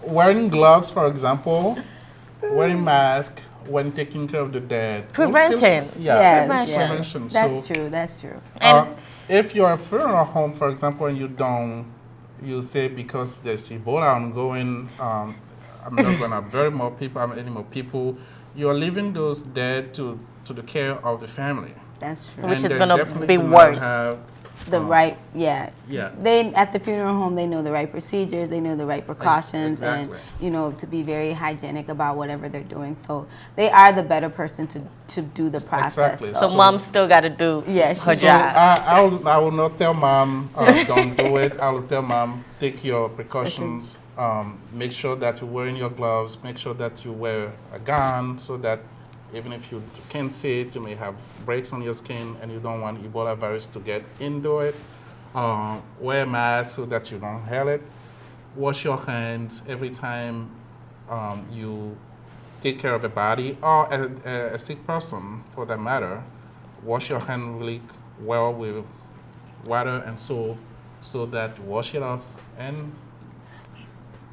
[SPEAKER 4] Wearing gloves, for example, wearing mask when taking care of the dead.
[SPEAKER 2] Prevention.
[SPEAKER 4] Prevention.
[SPEAKER 1] That's true.
[SPEAKER 4] If you're a funeral home, for example, and you say because there's Ebola ongoing, I'm not gonna bury any more people. You're leaving those dead to the care of the family.
[SPEAKER 1] That's true.
[SPEAKER 2] Which is gonna be worse.
[SPEAKER 1] the right,
[SPEAKER 4] Yeah.
[SPEAKER 1] They at the funeral home, they know the right procedures, they know the right precautions,
[SPEAKER 4] Exactly.
[SPEAKER 1] and to be very hygienic about whatever they're doing. So they are the better person to do the process.
[SPEAKER 4] Exactly.
[SPEAKER 2] So mom still got to do her
[SPEAKER 4] So
[SPEAKER 2] job.
[SPEAKER 4] I will not tell mom, don't do it. I will tell mom, take your precautions. Make sure that you're wearing your gloves. Make sure that you wear a gun so that even if you can't see it, you may have breaks on your skin and you don't want Ebola virus to get into it. Wear a mask so that you don't inhale it. Wash your hands every time you take care of a body or a sick person for that matter. Wash your hand really well with water and soap so that wash it off. And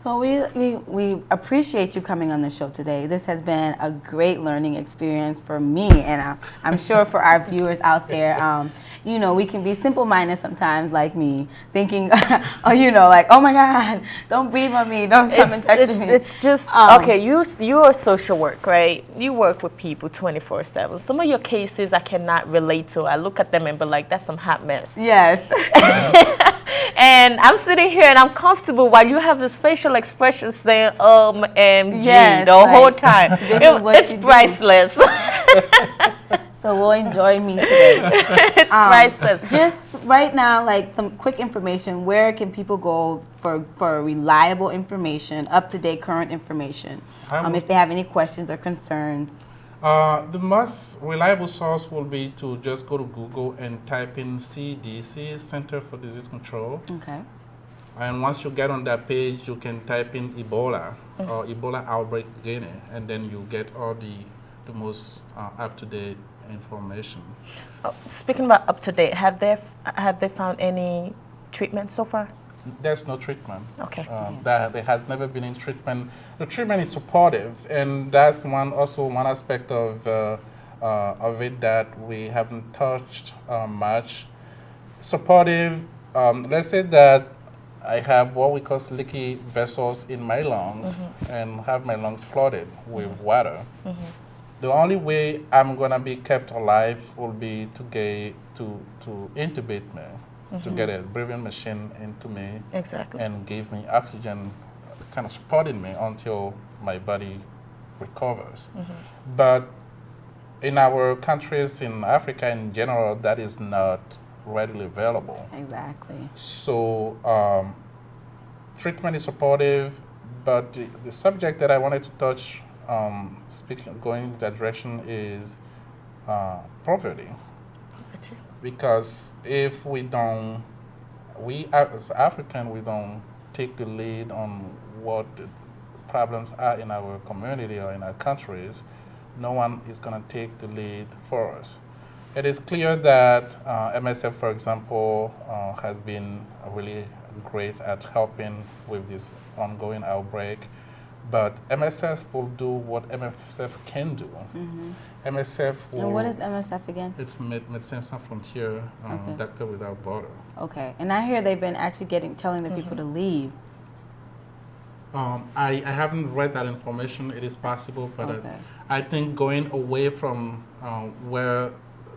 [SPEAKER 1] so we appreciate you coming on the show today. This has been a great learning experience for me, and I'm sure for our viewers out there. We can be simple-minded sometimes, like me, thinking, like, oh my God, don't breathe on me, don't come and touch me.
[SPEAKER 2] It's just okay. You're social work, right? You work with people 24/7. Some of your cases I cannot relate to. I look at them and be like, that's some hot mess.
[SPEAKER 1] Yes.
[SPEAKER 2] And I'm sitting here and I'm comfortable while you have this facial expression saying MG the whole time. It's priceless.
[SPEAKER 1] So we'll enjoy me today.
[SPEAKER 2] It's priceless.
[SPEAKER 1] Just right now, like some quick information. Where can people go for reliable information, up-to-date current information, if they have any questions or concerns?
[SPEAKER 4] The most reliable source will be to just go to Google and type in CDC, Center for Disease Control.
[SPEAKER 1] Okay.
[SPEAKER 4] And once you get on that page, you can type in Ebola or Ebola outbreak Guinea, and then you get all the most up-to-date information.
[SPEAKER 2] Speaking about up-to-date, have they found any treatment so far?
[SPEAKER 4] There's no treatment.
[SPEAKER 2] Okay.
[SPEAKER 4] There has never been any treatment. The treatment is supportive, and that's one aspect of it that we haven't touched much. Supportive. Let's say that I have what we call leaky vessels in my lungs and have my lungs flooded with water. The only way I'm gonna be kept alive will be to intubate me. To get a breathing machine into me and give me oxygen, kind of supporting me until my body recovers. But in our countries, in Africa in general, that is not readily available.
[SPEAKER 1] Exactly.
[SPEAKER 4] So treatment is supportive, but the subject that I wanted to touch, going in that direction, is poverty. Because if we as African, we don't take the lead on what the problems are in our community or in our countries, no one is going to take the lead for us. It is clear that MSF, for example, has been really great at helping with this ongoing outbreak. But MSF will do what MSF can do. MSF will...
[SPEAKER 1] And what is MSF again?
[SPEAKER 4] It's Médecins Sans Frontières, Doctor Without Border.
[SPEAKER 1] Okay. And I hear they've been actually telling the people to leave.
[SPEAKER 4] I haven't read that information. It is possible, but I think going away from where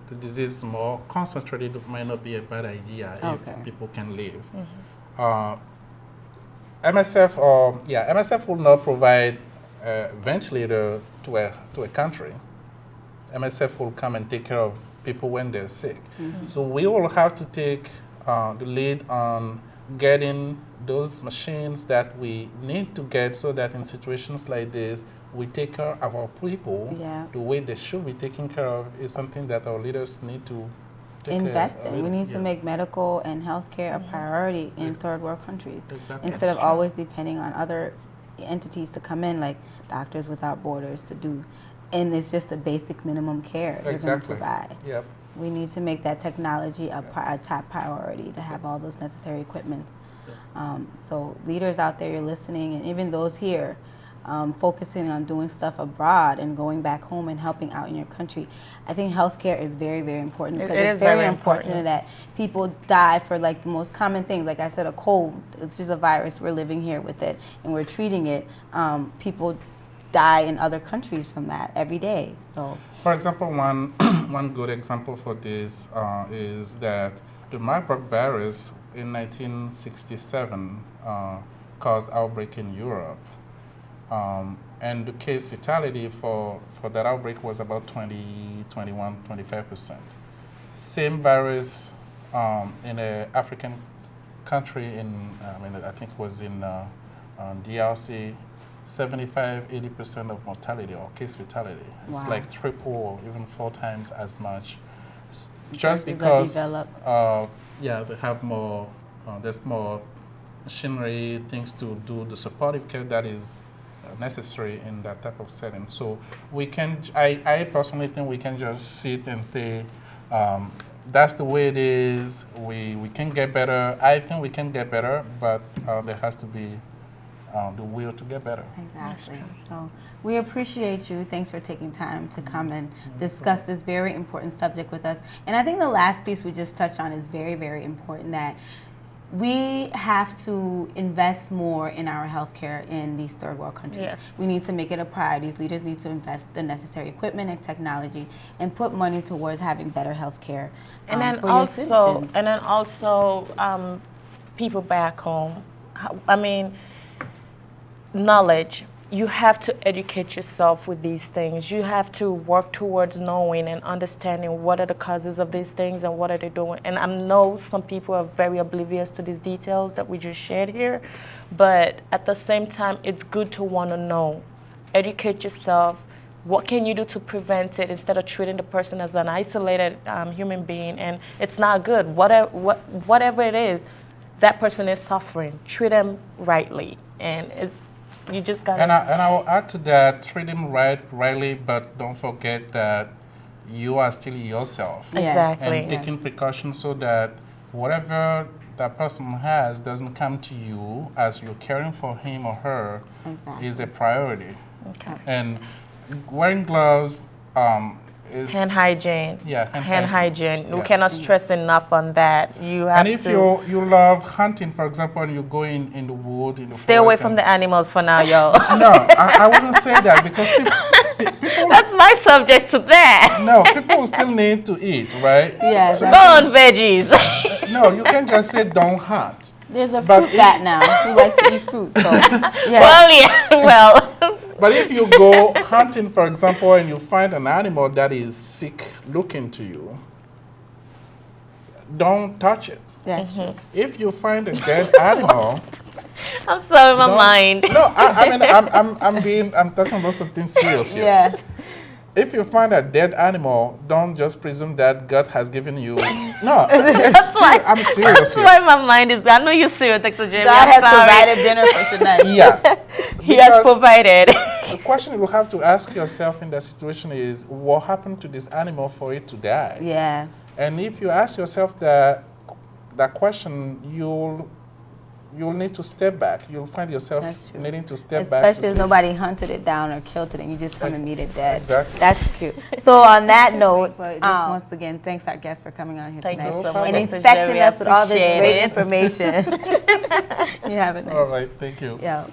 [SPEAKER 4] the disease is more concentrated might not be a bad idea if people can leave. MSF will not provide a ventilator to a country. MSF will come and take care of people when they're sick. So we will have to take the lead on getting those machines that we need to get so that in situations like this, we take care of our people the way they should be taken care of is something that our leaders need to
[SPEAKER 1] invest in. We need to make medical and healthcare a priority in third world countries instead of always depending on other entities to come in, like Doctors Without Borders, to do. And it's just a basic minimum care they're going to provide. We need to make that technology a top priority to have all those necessary equipments. So leaders out there, you're listening, and even those here, focusing on doing stuff abroad and going back home and helping out in your country. I think healthcare is very, very important because it's very unfortunate that people die for like the most common things. Like I said, a cold, it's just a virus. We're living here with it and we're treating it. People die in other countries from that every day. So,
[SPEAKER 4] for example, one good example for this is that The Marburg virus in 1967 caused outbreak in Europe. And the case fatality for that outbreak was about 25%. Same virus in an African country I think it was in DRC, 75-80% of mortality or case fatality. It's
[SPEAKER 1] Wow.
[SPEAKER 4] like triple or even 4 times as much.
[SPEAKER 1] Versus
[SPEAKER 4] Just
[SPEAKER 1] a
[SPEAKER 4] because
[SPEAKER 1] developed.
[SPEAKER 4] they have more, there's more machinery, things to do the supportive care that is necessary in that type of setting. So we can, I personally think we can just sit and say, that's the way it is, we can get better. I think we can get better, but there has to be the will to get better.
[SPEAKER 1] Exactly. So we appreciate you. Thanks for taking time to come and discuss this very important subject with us. And I think the last piece we just touched on is very, very important, that we have to invest more in our healthcare in these third world countries.
[SPEAKER 2] Yes.
[SPEAKER 1] We need to make it a priority. Leaders need to invest the necessary equipment and technology and put money towards having better healthcare.
[SPEAKER 2] And then
[SPEAKER 1] for your
[SPEAKER 2] also,
[SPEAKER 1] citizens.
[SPEAKER 2] People back home. Knowledge. You have to educate yourself with these things. You have to work towards knowing and understanding what are the causes of these things and what are they doing. And I know some people are very oblivious to these details that we just shared here, but at the same time, it's good to want to know. Educate yourself. What can you do to prevent it instead of treating the person as an isolated human being? And it's not good. Whatever it is, that person is suffering. Treat them rightly. And you just got to...
[SPEAKER 4] And I will add to that, treat them rightly, but don't forget that you are still yourself.
[SPEAKER 1] Yes.
[SPEAKER 2] Exactly.
[SPEAKER 4] And taking precautions so that whatever that person has doesn't come to you as you're caring for him or her is a priority.
[SPEAKER 2] Okay.
[SPEAKER 4] And wearing gloves is...
[SPEAKER 2] Hand hygiene.
[SPEAKER 4] Yeah,
[SPEAKER 2] hand hygiene. We
[SPEAKER 4] Yeah.
[SPEAKER 2] cannot stress enough on that. You have
[SPEAKER 4] And if
[SPEAKER 2] to
[SPEAKER 4] you love hunting, for example, and you go in the wood, in the
[SPEAKER 2] stay away
[SPEAKER 4] forest
[SPEAKER 2] from
[SPEAKER 4] and-
[SPEAKER 2] the animals for now, yo.
[SPEAKER 4] No, I wouldn't say that because people
[SPEAKER 2] That's my subject to that.
[SPEAKER 4] no, people still need to eat, right?
[SPEAKER 1] Yeah,
[SPEAKER 4] So
[SPEAKER 2] Go on, veggies.
[SPEAKER 4] no, you can't just say don't hunt.
[SPEAKER 1] There's a
[SPEAKER 4] But
[SPEAKER 1] fruit
[SPEAKER 4] if-
[SPEAKER 1] bat now who likes to eat fruit. So, yeah.
[SPEAKER 2] Well, yeah, well.
[SPEAKER 4] But if you go hunting, for example, and you find an animal that is sick looking to you, don't touch it.
[SPEAKER 1] That's true.
[SPEAKER 4] If you find a dead animal,
[SPEAKER 2] I'm sorry, my
[SPEAKER 4] don't-
[SPEAKER 2] mind.
[SPEAKER 4] No, I'm talking about something serious here.
[SPEAKER 1] Yeah.
[SPEAKER 4] If you find a dead animal, don't just presume that God has given you. No, it's I'm serious
[SPEAKER 2] That's
[SPEAKER 4] here.
[SPEAKER 2] why my mind is. I know you're serious, Dr. Djevi.
[SPEAKER 1] God
[SPEAKER 2] I'm
[SPEAKER 1] has
[SPEAKER 2] sorry.
[SPEAKER 1] provided dinner for tonight.
[SPEAKER 4] Yeah.
[SPEAKER 2] He has
[SPEAKER 4] Because
[SPEAKER 2] provided.
[SPEAKER 4] the question you have to ask yourself in that situation is, what happened to this animal for it to die?
[SPEAKER 1] Yeah.
[SPEAKER 4] And if you ask yourself that question, you'll need to step back. You'll find yourself
[SPEAKER 1] That's true.
[SPEAKER 4] needing to step back.
[SPEAKER 1] Especially
[SPEAKER 4] to
[SPEAKER 1] if
[SPEAKER 4] say,
[SPEAKER 1] nobody hunted it down or killed it and you just come and meet it dead.
[SPEAKER 4] Exactly.
[SPEAKER 1] That's cute. So on that note, just once again, thanks our guest for coming on here
[SPEAKER 2] Thank
[SPEAKER 1] tonight.
[SPEAKER 2] you so
[SPEAKER 4] No
[SPEAKER 2] much,
[SPEAKER 1] And
[SPEAKER 2] Dr.
[SPEAKER 1] infecting
[SPEAKER 2] Djevi. I
[SPEAKER 1] us with all this
[SPEAKER 2] appreciate
[SPEAKER 1] great
[SPEAKER 2] it.
[SPEAKER 1] information. You have a nice
[SPEAKER 4] All right, thank you.
[SPEAKER 1] Yeah.